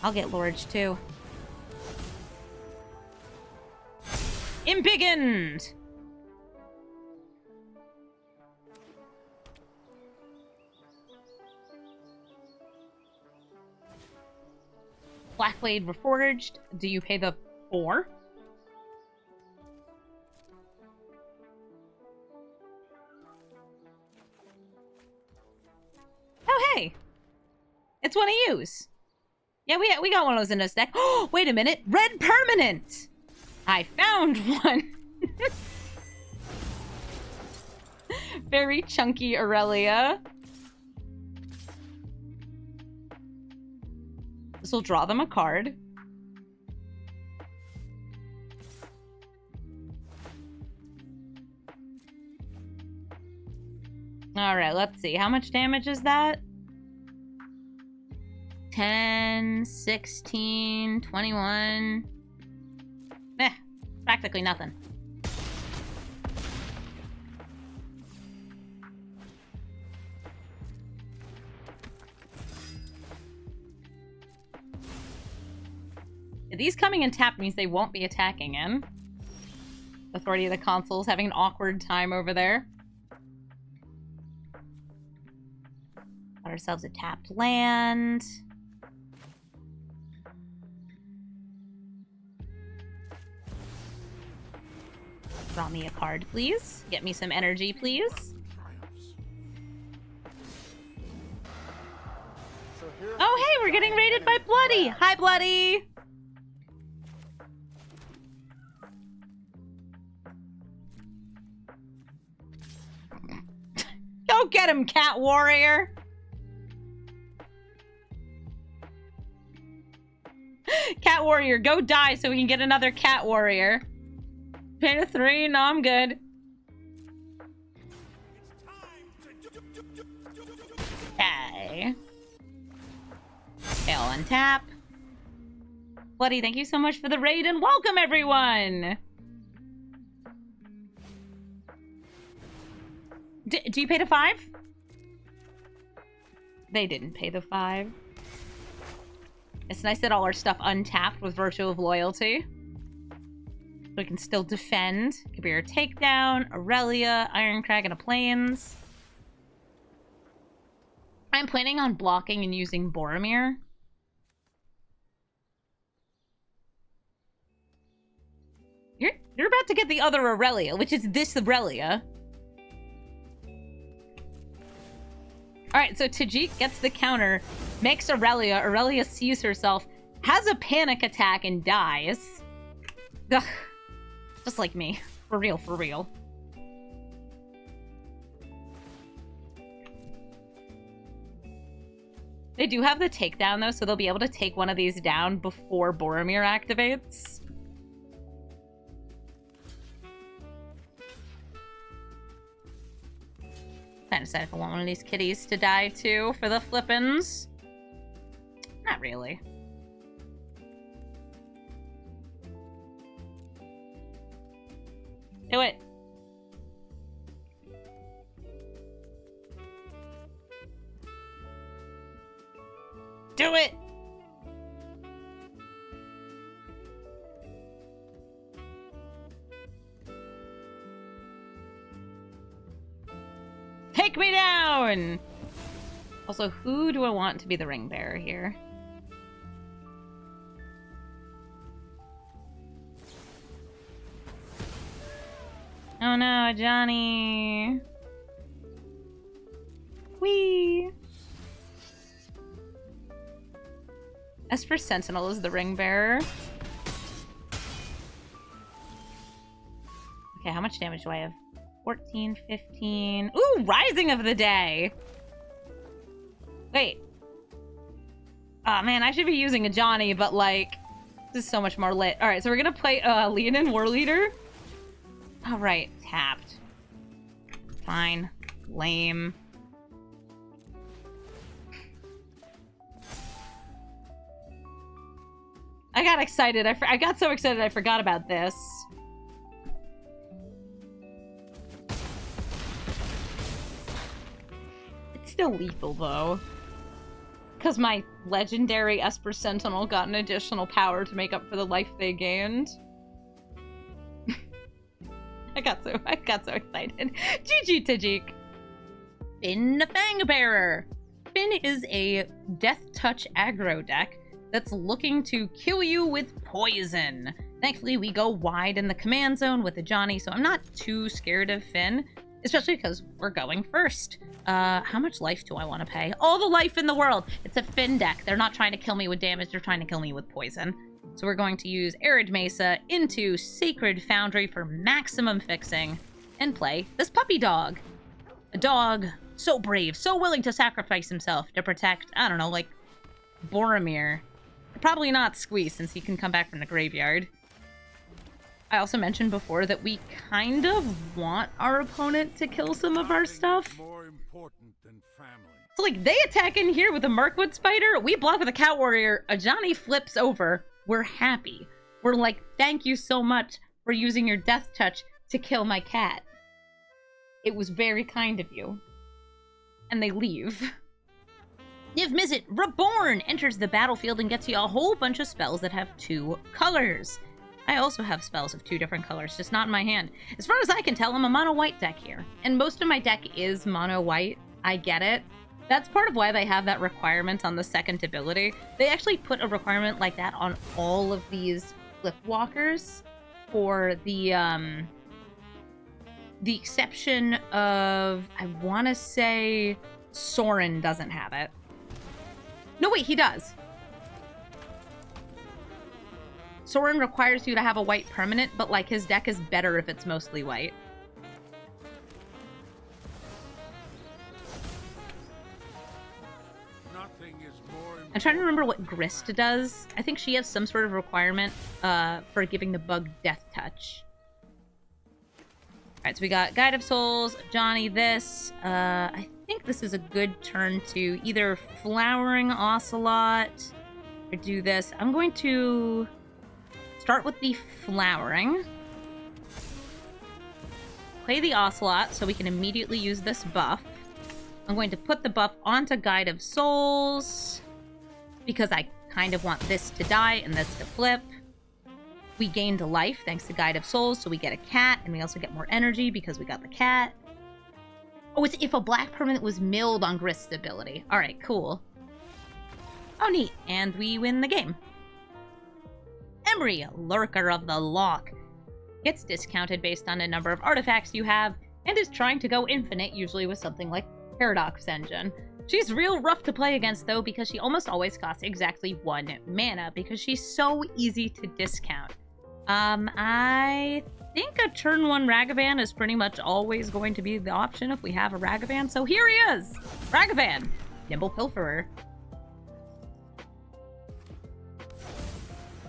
I'll get large too. Impigant! Blackblade Reforged. Do you pay the 4? Oh, hey! It's one of yous. Yeah, we got one of those in this deck. Oh, wait a minute. Red permanent! I found one! Very chunky Aurelia. This will draw them a card. Alright, let's see. How much damage is that? 10, 16, 21. Practically nothing. These coming in tapped means they won't be attacking in. Authority of the Consuls having an awkward time over there. Got ourselves a tapped land. Draw me a card, please. Get me some energy, please. Oh, hey, we're getting raided by Bloody. Hi, Bloody. Go get him, Cat Warrior. Cat Warrior, go die so we can get another Cat Warrior. Pay to 3? No, I'm good. Okay. I'll untap. Bloody, thank you so much for the raid and welcome everyone! Do you pay the 5? They didn't pay the 5. It's nice that all our stuff untapped with Virtue of Loyalty. So we can still defend. Could be our Takedown, Aurelia, Ironcrag, and a Plains. I'm planning on blocking and using Boromir. You're about to get the other Aurelia, which is this Aurelia. Alright, so Tajik gets the counter, makes Aurelia. Aurelia sees herself, has a panic attack, and dies. Ugh. Just like me. For real, for real. They do have the takedown, though, so they'll be able to take one of these down before Boromir activates. Trying to decide if I want one of these kitties to die, too, for the flippins. Not really. Do it. Do it! Take me down! Also, who do I want to be the ring bearer here? Oh no, Ajani. Whee! Esper Sentinel is the ring bearer. Okay, how much damage do I have? 14, 15. Ooh, Rising of the Day! Wait. Aw, man, I should be using Ajani, but, like, this is so much more lit. Alright, so we're gonna play Leonin War Leader. Alright, tapped. Fine. Lame. I got excited. I got so excited I forgot about this. It's still lethal, though. Because my legendary Esper Sentinel got an additional power to make up for the life they gained. I got so excited. GG Tajik. Finn the Fangbearer. Finn is a Death Touch aggro deck that's looking to kill you with poison. Thankfully, we go wide in the command zone with Ajani, so I'm not too scared of Finn, especially because we're going first. How much life do I want to pay? All the life in the world! It's a Finn deck. They're not trying to kill me with damage, they're trying to kill me with poison. So we're going to use Arid Mesa into Sacred Foundry for maximum fixing, and play this puppy dog. A dog so brave, so willing to sacrifice himself to protect, I don't know, like, Boromir. Probably not Squee, since he can come back from the graveyard. I also mentioned before that we kind of want our opponent to kill some of our stuff. More important than family. So, like, they attack in here with a Markwood Spider, we block with a Cat Warrior, Ajani flips over, we're happy. We're like, thank you so much for using your Death Touch to kill my cat. It was very kind of you. And they leave. Niv Mizzet, Reborn, enters the battlefield and gets you a whole bunch of spells that have 2 colors. I also have spells of 2 different colors, just not in my hand. As far as I can tell, I'm a mono-white deck here. And most of my deck is mono-white. I get it. That's part of why they have that requirement on the second ability. They actually put a requirement like that on all of these Flipwalkers for the exception of, I want to say, Sorin doesn't have it. No, wait, he does. Sorin requires you to have a white permanent, but, like, his deck is better if it's mostly white. Nothing is more I'm trying to remember what Grist does. I think she has some sort of requirement for giving the bug Death Touch. Alright, so we got Guide of Souls, Johnny this. I think this is a good turn to either Flowering Ocelot or do this. I'm going to start with the Flowering. Play the Ocelot so we can immediately use this buff. I'm going to put the buff onto Guide of Souls because I kind of want this to die and this to flip. We gained a life thanks to Guide of Souls, so we get a cat, and we also get more energy because we got the cat. Oh, it's if a black permanent was milled on Grist's ability. Alright, cool. Oh, neat. And we win the game. Emery, Lurker of the Loch. gets discounted based on a number of artifacts you have, and is trying to go infinite, usually with something like Paradox Engine. She's real rough to play against, though, because she almost always costs exactly 1 mana, because she's so easy to discount. I think a turn 1 Ragavan is pretty much always going to be the option if we have a Ragavan, so here he is! Ragavan! Nimble Pilferer.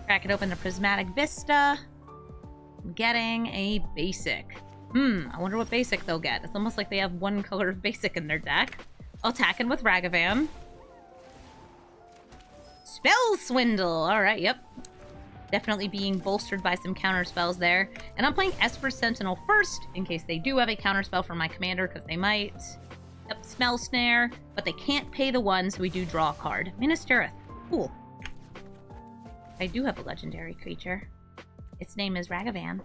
Crack it open to Prismatic Vista. I'm getting a basic. I wonder what basic they'll get. It's almost like they have 1 color of basic in their deck. Attacking with Ragavan. Spell Swindle! Alright, yep. Definitely being bolstered by some counter spells there. And I'm playing Esper Sentinel first, in case they do have a counter spell for my commander, because they might. Yep, Smell Snare, but they can't pay the 1, so we do draw a card. Minas Tirith. Cool. I do have a legendary creature. Its name is Ragavan.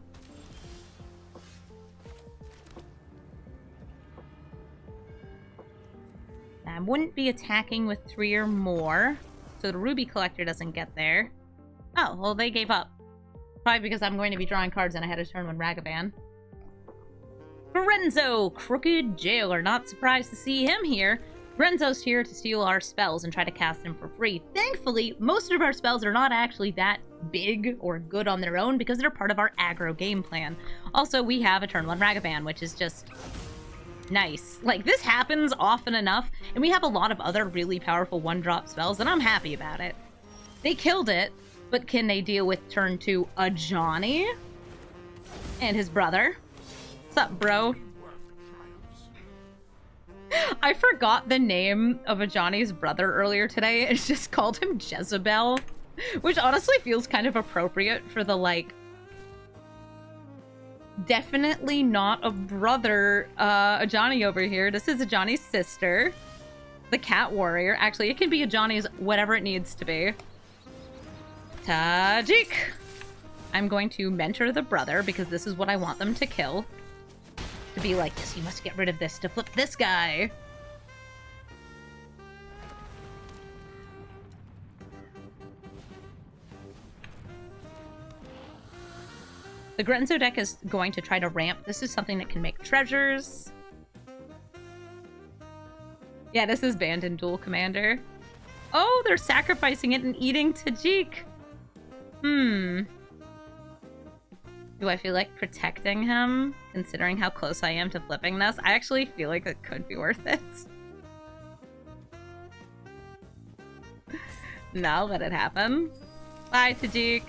I wouldn't be attacking with 3 or more, so the Ruby Collector doesn't get there. Oh, well, they gave up. Probably because I'm going to be drawing cards and I had a turn 1 Ragavan. Lorenzo, Crooked Jailer. Not surprised to see him here. Lorenzo's here to steal our spells and try to cast them for free. Thankfully, most of our spells are not actually that big or good on their own because they're part of our aggro game plan. Also, we have a turn 1 Ragavan, which is just nice. Like, this happens often enough, and we have a lot of other really powerful 1-drop spells, and I'm happy about it. They killed it, but can they deal with turn 2 Ajani? And his brother? What's up, bro? I forgot the name of Ajani's brother earlier today and just called him Jezebel, which honestly feels kind of appropriate for the, like, definitely not a brother Ajani over here. This is Ajani's sister, the Cat Warrior. Actually, it can be Ajani's whatever it needs to be. Tajik! I'm going to mentor the brother because this is what I want them to kill. To be like, yes, you must get rid of this to flip this guy. The Grenzo deck is going to try to ramp. This is something that can make treasures. Yeah, this is banned in Duel Commander. Oh, they're sacrificing it and eating Tajik. Do I feel like protecting him, considering how close I am to flipping this? I actually feel like it could be worth it. No, let it happen. Bye, Tajik.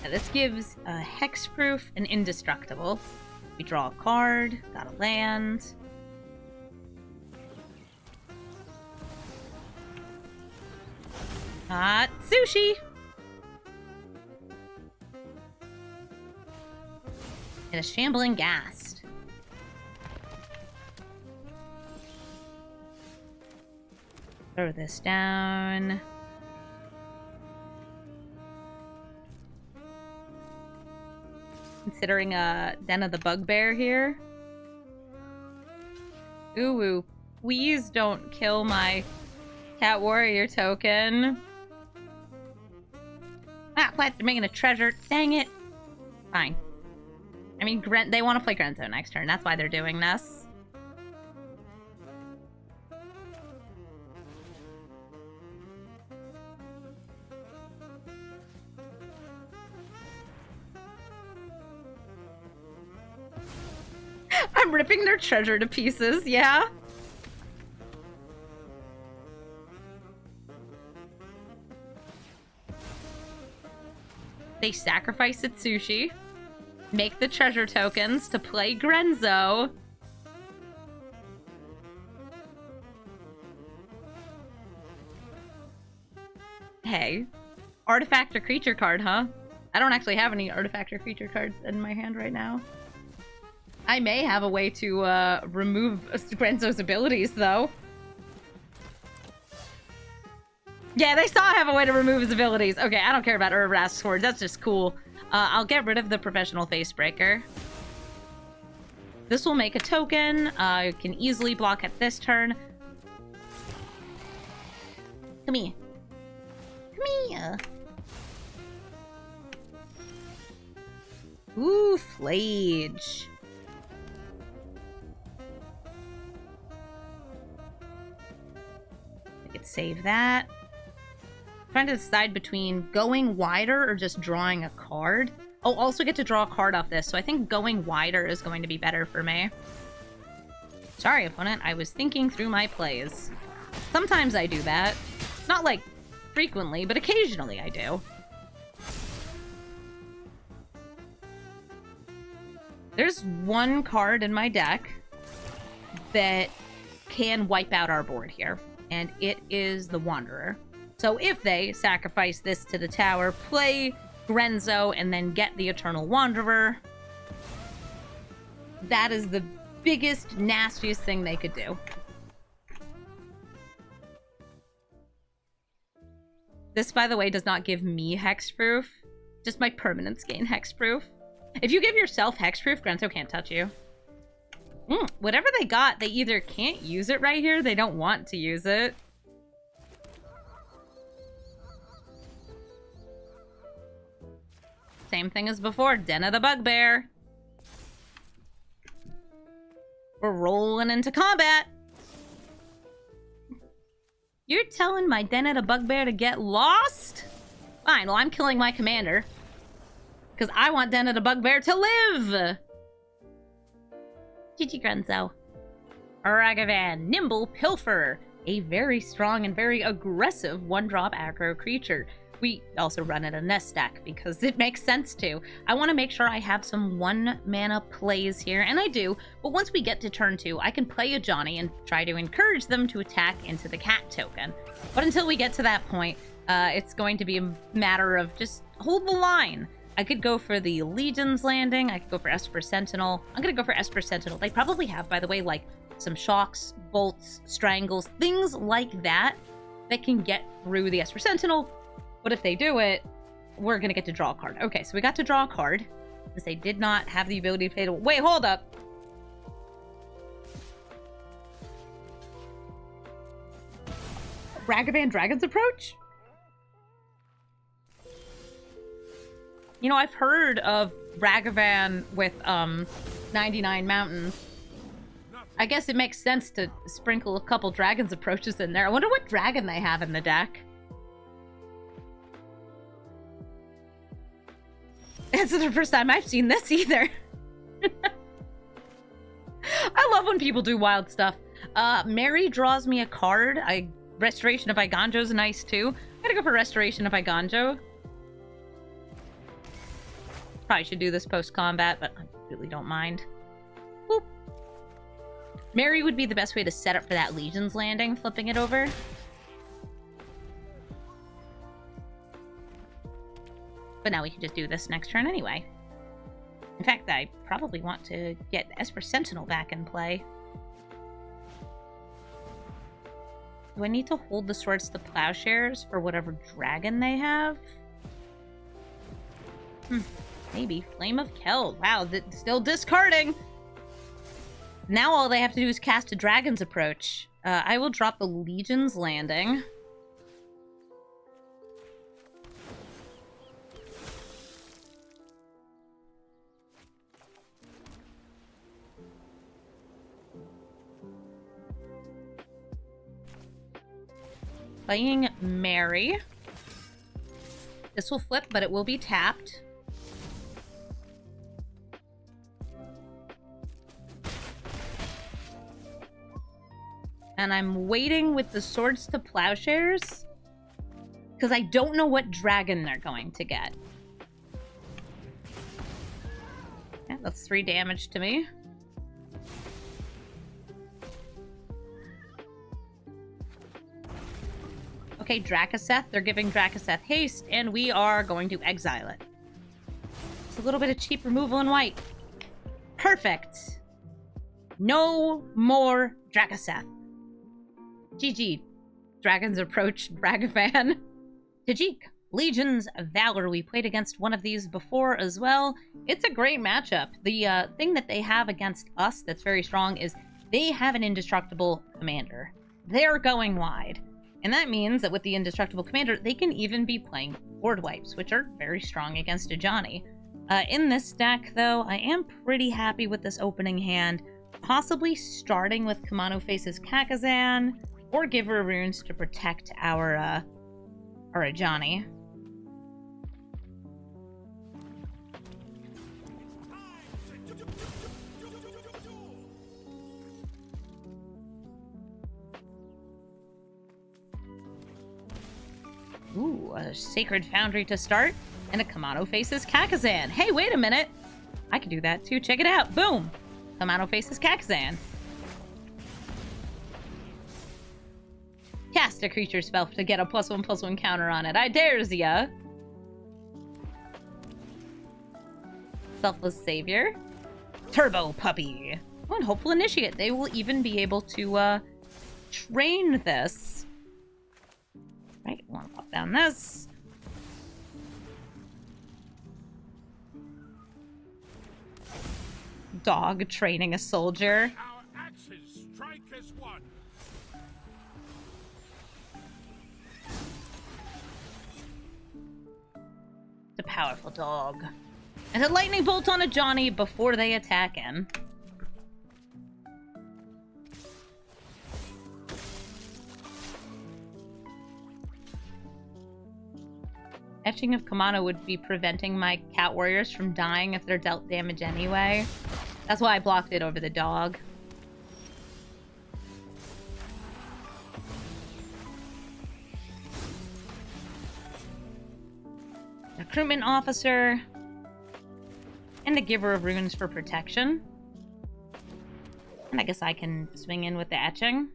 Now this gives a hexproof and indestructible. We draw a card, got a land. Hot sushi! And a Shambling Ghast. Throw this down. Considering Den of the Bugbear here. Ooh, please don't kill my Cat Warrior token. Ah, what? They're making a treasure. Dang it. Fine. I mean, they want to play Grenzo next turn. That's why they're doing this. I'm ripping their treasure to pieces, yeah? They sacrifice Itsushi, make the treasure tokens to play Grenzo. Hey, artifact or creature card, huh? I don't actually have any artifact or creature cards in my hand right now. I may have a way to remove Grenzo's abilities, though. Yeah, they saw I have a way to remove his abilities. Okay, I don't care about Urbrask Swords. That's just cool. I'll get rid of the Professional Facebreaker. This will make a token. You can easily block at this turn. Come here. Come here. Ooh, Flage. I could save that. I'm trying to decide between going wider or just drawing a card. Oh, also get to draw a card off this, so I think going wider is going to be better for me. Sorry, opponent, I was thinking through my plays. Sometimes I do that. Not, like, frequently, but occasionally I do. There's one card in my deck that can wipe out our board here, and it is the Wanderer. So if they sacrifice this to the tower, play Grenzo, and then get the Eternal Wanderer, that is the biggest, nastiest thing they could do. This, by the way, does not give me hexproof. Just my permanents gain hexproof. If you give yourself hexproof, Grenzo can't touch you. Whatever they got, they either can't use it right here, they don't want to use it. Same thing as before, Den of the Bugbear. We're rolling into combat. You're telling my Den of the Bugbear to get lost? Fine, well, I'm killing my commander. Because I want Den of the Bugbear to live! GG Grenzo. Ragavan, Nimble Pilfer. A very strong and very aggressive one-drop aggro creature. We also run it a nest stack because it makes sense to. I want to make sure I have some 1-mana plays here, and I do, but once we get to turn 2, I can play Ajani and try to encourage them to attack into the cat token. But until we get to that point, it's going to be a matter of just hold the line. I could go for the Legion's Landing, I could go for Esper Sentinel. I'm going to go for Esper Sentinel. They probably have, by the way, like some shocks, bolts, strangles, things like that that can get through the Esper Sentinel. But if they do it, we're going to get to draw a card. Okay, so we got to draw a card. Because they did not have the ability to pay to... Wait, hold up! Ragavan Dragon's Approach? You know, I've heard of Ragavan with 99 Mountains. I guess it makes sense to sprinkle a couple Dragon's Approaches in there. I wonder what dragon they have in the deck. This is the first time I've seen this either. I love when people do wild stuff. Mary draws me a card. Restoration of Iganjo is nice too. I'm gonna go for Restoration of Iganjo. Probably should do this post-combat, but I really don't mind. Boop. Mary would be the best way to set up for that Legion's Landing, flipping it over. But now we can just do this next turn anyway. In fact, I probably want to get Esper Sentinel back in play. Do I need to hold the Swords to Plowshares for whatever dragon they have? Maybe. Flame of Kel. Wow, still discarding! Now all they have to do is cast a Dragon's Approach. I will drop the Legion's Landing. Playing Mary. This will flip, but it will be tapped. And I'm waiting with the Swords to Plowshares because I don't know what dragon they're going to get. Yeah, that's 3 damage to me. Okay, Drakaseth. They're giving Drakaseth haste, and we are going to exile it. It's a little bit of cheap removal in white. Perfect. No more Drakaseth. GG. Dragon's Approach, Ragavan. Tajik. Legion's Valor. We played against one of these before as well. It's a great matchup. The thing that they have against us that's very strong is they have an indestructible commander. They're going wide. And that means that with the indestructible commander, they can even be playing board wipes, which are very strong against Ajani. In this deck, though, I am pretty happy with this opening hand, possibly starting with Kamano Faces Kakazan, or Giver of Runes to protect our Ajani. Ooh, a Sacred Foundry to start, and a Kamano Faces Kakazan. Hey, wait a minute! I can do that too. Check it out. Boom! Kamano Faces Kakazan. Cast a creature spell to get a +1/+1 counter on it. I dares ya! Selfless Savior. Turbo Puppy. Oh, and Hopeful Initiate. They will even be able to train this. Right, want to pop down this. Dog training a soldier. Our axes strike as one. It's a powerful dog. And a lightning bolt on Ajani before they attack him. Etching of Kamano would be preventing my cat warriors from dying if they're dealt damage anyway. That's why I blocked it over the dog. Recruitment officer. And the Giver of Runes for protection. And I guess I can swing in with the etching.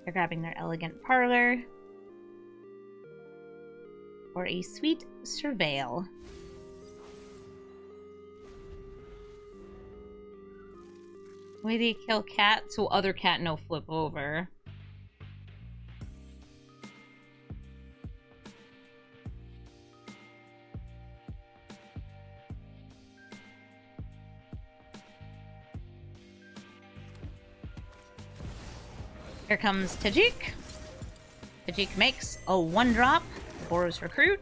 They're grabbing their Elegant Parlor. Or a Sweet Surveil. Way they kill cat so other cat no flip over. Here comes Tajik. Tajik makes a 1-drop. Boros Recruit.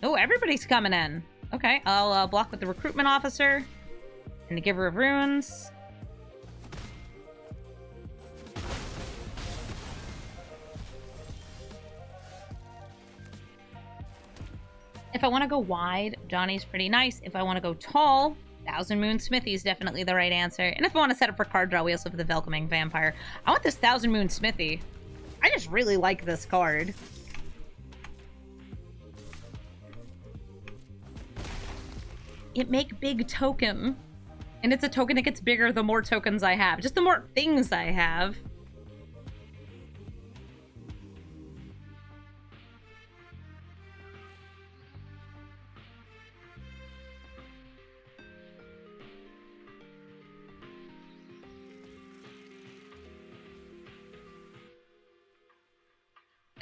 Oh, everybody's coming in. Okay, I'll block with the Recruitment Officer and the Giver of Runes. If I want to go wide, Johnny's pretty nice. If I want to go tall, Thousand Moon Smithy is definitely the right answer. And if I want to set up for card draw, we also have the Welcoming Vampire. I want this Thousand Moon Smithy. I just really like this card. It make big token. And it's a token that gets bigger the more tokens I have. Just the more things I have.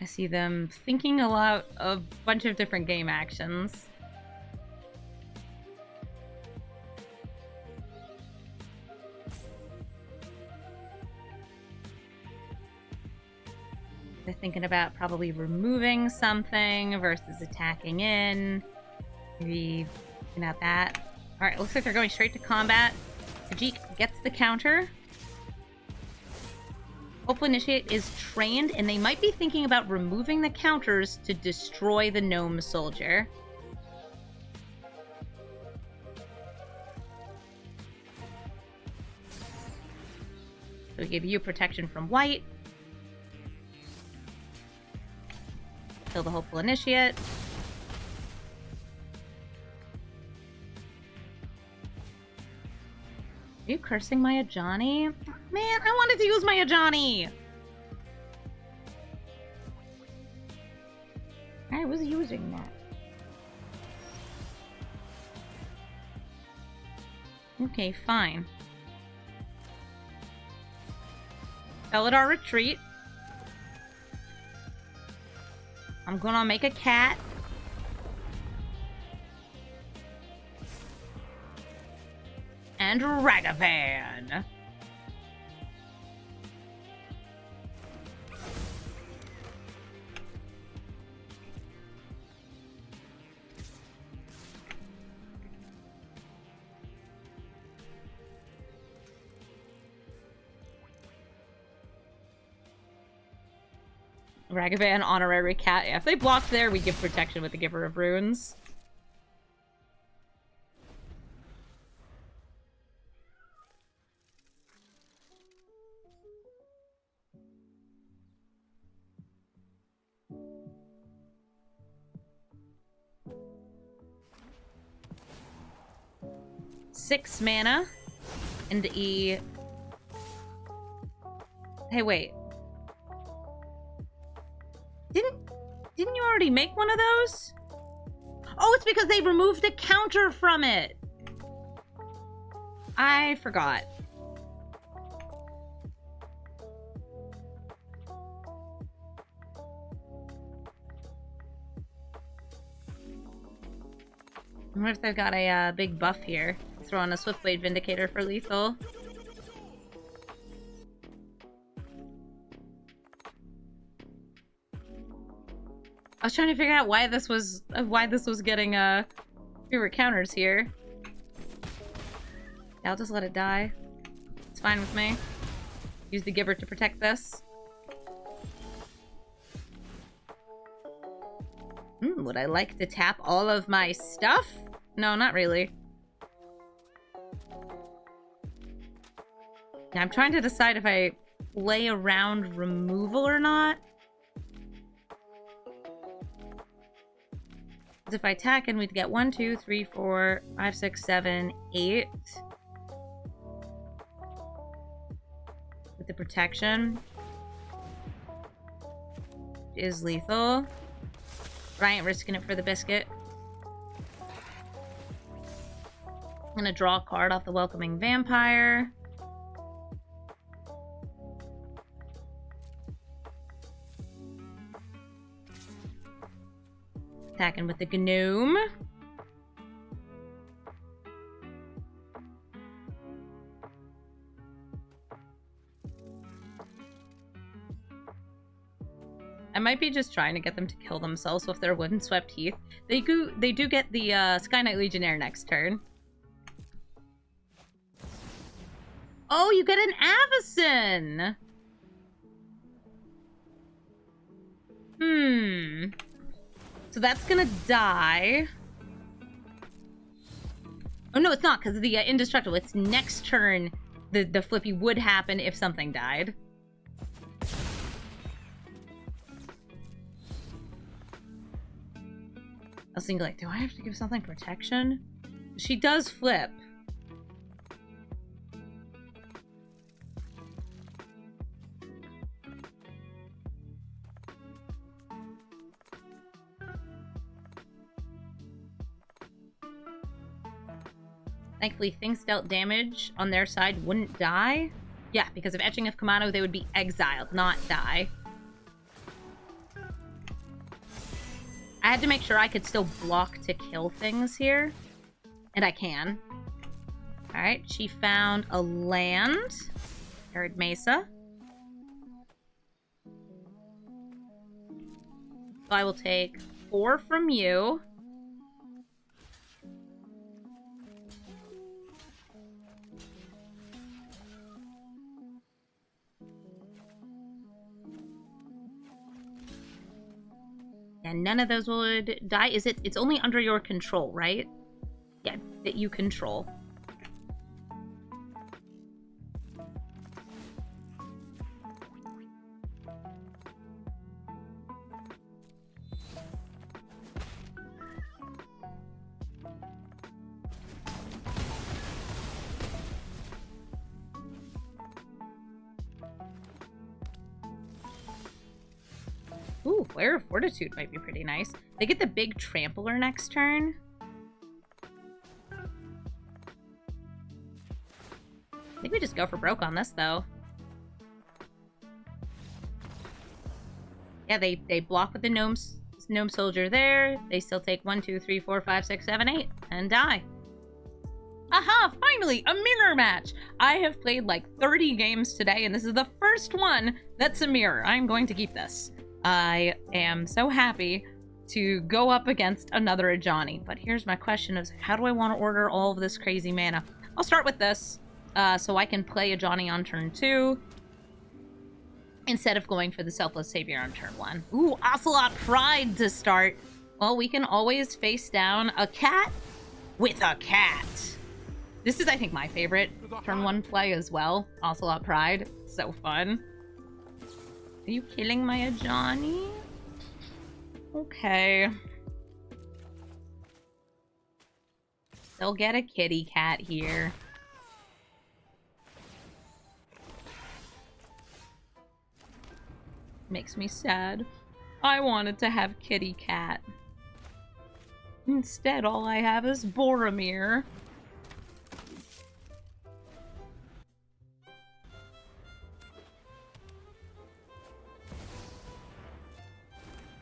I see them thinking a lot of a bunch of different game actions. They're thinking about probably removing something versus attacking in. Maybe thinking about that. Alright, looks like they're going straight to combat. Ajik gets the counter. Hopeful Initiate is trained, and they might be thinking about removing the counters to destroy the Gnome Soldier. So we give you protection from white. Kill the Hopeful Initiate. Are you cursing my Ajani? Man, I wanted to use my Ajani! I was using that. Okay, fine. Felidar retreat. I'm gonna make a cat. And Ragavan. Ragavan, honorary cat. Yeah, if they block there, we give protection with the Giver of Runes. Six mana. And E. Hey, wait. Didn't you already make one of those? Oh, it's because they removed a counter from it. I forgot. I wonder if they've got a big buff here. Throw on a Swiftblade Vindicator for lethal. I was trying to figure out why this was getting fewer counters here. Yeah, I'll just let it die. It's fine with me. Use the Giver to protect this. Would I like to tap all of my stuff? No, not really. Now, I'm trying to decide if I play around removal or not. If I attack and we'd get 1, 2, 3, 4, 5, 6, 7, 8. With the protection. Is lethal. But I ain't risking it for the biscuit. I'm gonna draw a card off the Welcoming Vampire. Attacking with the Gnome. I might be just trying to get them to kill themselves with their Windswept Heath. They do get the Sky Knight Legionnaire next turn. Oh, you get an Avacyn! So that's gonna die. Oh no, it's not, because of the indestructible. It's next turn the flippy would happen if something died. I was thinking, like, do I have to give something protection? She does flip. Thankfully, things dealt damage on their side wouldn't die. Yeah, because of Etching of Kamado, they would be exiled, not die. I had to make sure I could still block to kill things here. And I can. Alright, she found a land. Arid Mesa. So I will take 4 from you. And none of those would die. Is it? It's only under your control, right? Yeah, that you control. Ooh, Flare of Fortitude might be pretty nice. They get the big Trampler next turn. I think we just go for broke on this, though. Yeah, they block with the gnome soldier there. They still take 1, 2, 3, 4, 5, 6, 7, 8, and die. Aha! Finally, a mirror match! I have played like 30 games today, and this is the first one that's a mirror. I'm going to keep this. I am so happy to go up against another Ajani. But here's my question is, how do I want to order all of this crazy mana? I'll start with this, so I can play Ajani on turn 2, instead of going for the Selfless Savior on turn 1. Ooh, Ocelot Pride to start. Well, we can always face down a cat with a cat. This is, I think, my favorite turn 1 play as well. Ocelot Pride. So fun. Are you killing my Ajani? Okay. They'll get a kitty cat here. Makes me sad. I wanted to have kitty cat. Instead, all I have is Boromir.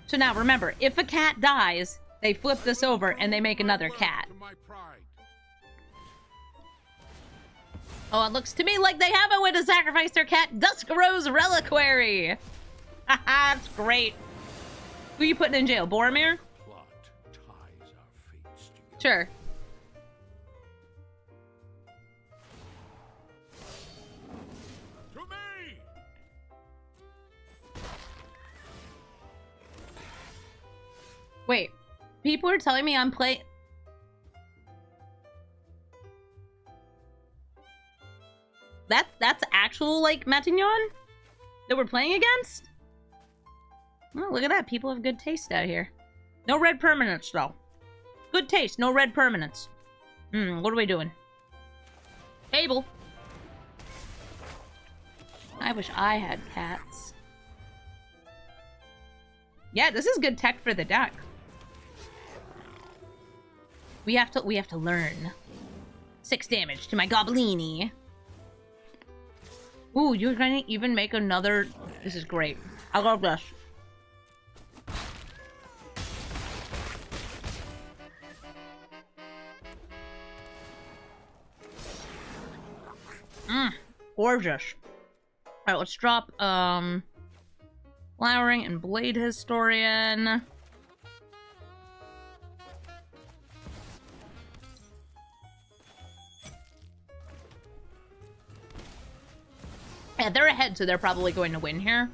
So now remember, if a cat dies, they flip this over and they make another cat. Oh, it looks to me like they have a way to sacrifice their cat, Dusk Rose Reliquary. Haha, that's great. Who are you putting in jail? Boromir? Sure. To me! Wait, people are telling me I'm playing... That's actual, like, Matignon that we're playing against? Oh, look at that. People have good taste out here. No red permanents, though. Good taste, no red permanents. What are we doing? Table. I wish I had cats. Yeah, this is good tech for the deck. We have to learn. 6 damage to my Goblini. Ooh, you're gonna even make another... This is great. I love this. Gorgeous. Alright, let's drop, Flowering and Blade Historian. Yeah, they're ahead, so they're probably going to win here.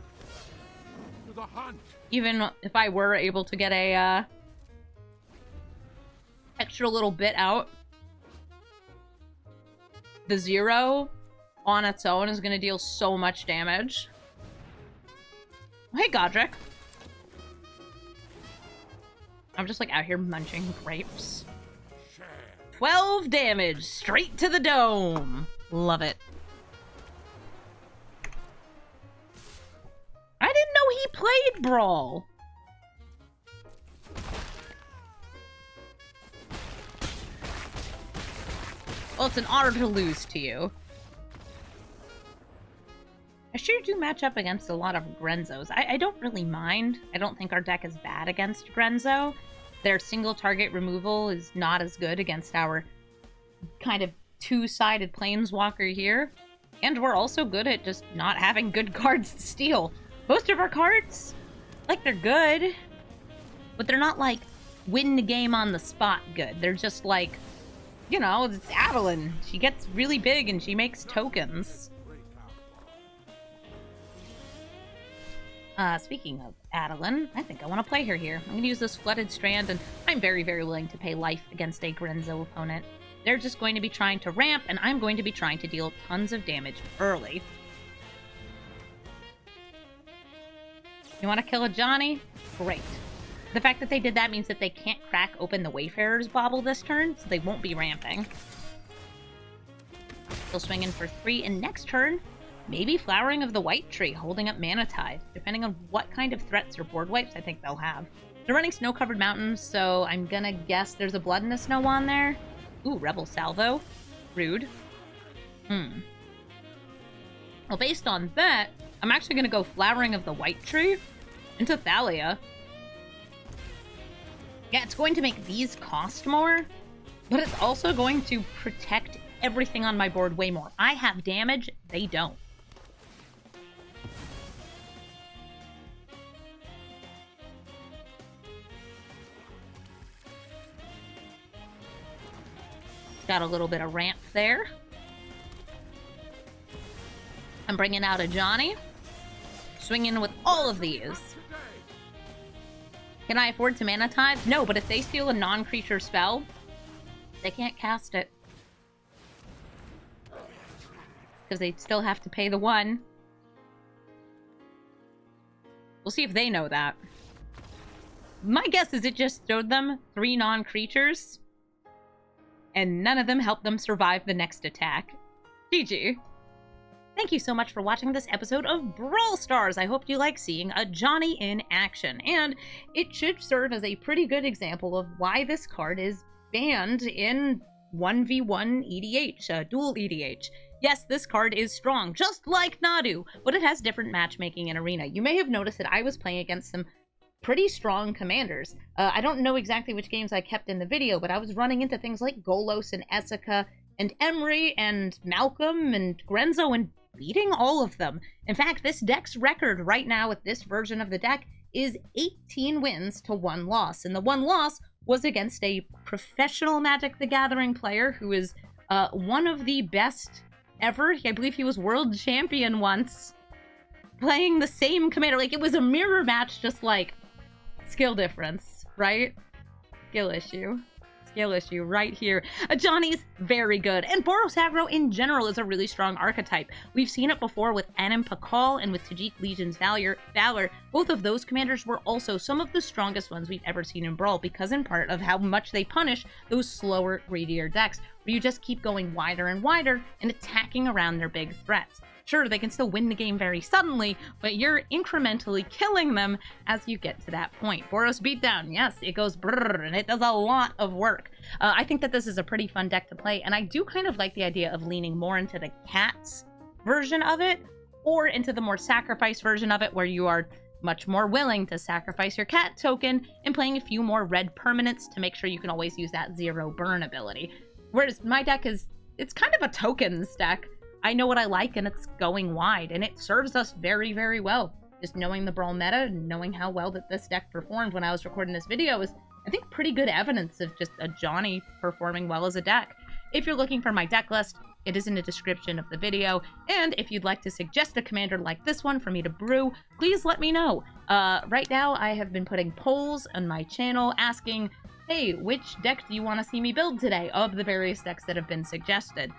To the hunt. Even if I were able to get a, extra little bit out, the 0 on its own is going to deal so much damage. Hey, Godric. I'm just, like, out here munching grapes. 12 damage, straight to the dome. Love it. I didn't know he played Brawl. Well, it's an honor to lose to you. I sure do match up against a lot of Grenzos. I don't really mind. I don't think our deck is bad against Grenzo. Their single target removal is not as good against our kind of two-sided Planeswalker here. And we're also good at just not having good cards to steal. Most of our cards, like, they're good, but they're not, like, win the game on the spot good. They're just, like, you know, it's Adeline. She gets really big and she makes tokens. Speaking of Adeline, I think I want to play her here. I'm going to use this Flooded Strand, and I'm very, very willing to pay life against a Grenzo opponent. They're just going to be trying to ramp, and I'm going to be trying to deal tons of damage early. You want to kill Ajani? Great. The fact that they did that means that they can't crack open the Wayfarer's Bauble this turn, so they won't be ramping. Still swinging for 3, and next turn, maybe Flowering of the White Tree, holding up Mana Tide. Depending on what kind of threats or board wipes I think they'll have. They're running Snow-Covered Mountains, so I'm gonna guess there's a Blood in the Snow on there. Ooh, Rebel Salvo. Rude. Well, based on that, I'm actually going to go Flowering of the White Tree into Thalia. Yeah, it's going to make these cost more, but it's also going to protect everything on my board way more. I have damage, they don't. Got a little bit of ramp there. I'm bringing out Ajani. Swinging with all of these. Can I afford to mana tithe? No, but if they steal a non-creature spell, they can't cast it. Because they still have to pay the 1. We'll see if they know that. My guess is it just showed them 3 non-creatures, and none of them helped them survive the next attack. GG. Thank you so much for watching this episode of Brawl Stars. I hope you like seeing Ajani in action, and it should serve as a pretty good example of why this card is banned in 1v1 EDH, dual EDH. Yes, this card is strong, just like Nadu, but it has different matchmaking in Arena. You may have noticed that I was playing against some pretty strong commanders. I don't know exactly which games I kept in the video, but I was running into things like Golos and Essica and Emery and Malcolm and Grenzo and beating all of them. In fact, this deck's record right now with this version of the deck is 18 wins to 1 loss. And the 1 loss was against a professional Magic the Gathering player who is one of the best ever. I believe he was world champion once, playing the same commander. Like, it was a mirror match, just like skill difference, right? Skill issue right here. Ajani's very good, and Boros aggro in general is a really strong archetype. We've seen it before with Anim Pakal and with Tajik Legion's Valor. Both of those commanders were also some of the strongest ones we've ever seen in Brawl, because in part of how much they punish those slower, greedier decks, where you just keep going wider and wider and attacking around their big threats. Sure, they can still win the game very suddenly, but you're incrementally killing them as you get to that point. Boros Beatdown, yes, it goes brrr, and it does a lot of work. I think that this is a pretty fun deck to play, and I do kind of like the idea of leaning more into the Cats version of it, or into the more sacrifice version of it, where you are much more willing to sacrifice your cat token and playing a few more red permanents to make sure you can always use that 0 burn ability. Whereas my deck it's kind of a tokens deck. I know what I like, and it's going wide, and it serves us very, very well. Just knowing the Brawl meta and knowing how well that this deck performed when I was recording this video is, I think, pretty good evidence of just Ajani performing well as a deck. If you're looking for my deck list, it is in the description of the video, and if you'd like to suggest a commander like this one for me to brew, please let me know. Right now, I have been putting polls on my channel asking, hey, which deck do you want to see me build today of the various decks that have been suggested?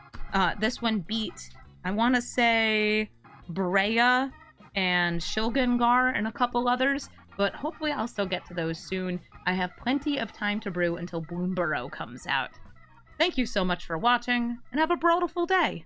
This one beat, I want to say, Pariah and Shilgengar and a couple others, but hopefully I'll still get to those soon. I have plenty of time to brew until Bloomburrow comes out. Thank you so much for watching, and have a brawlful day!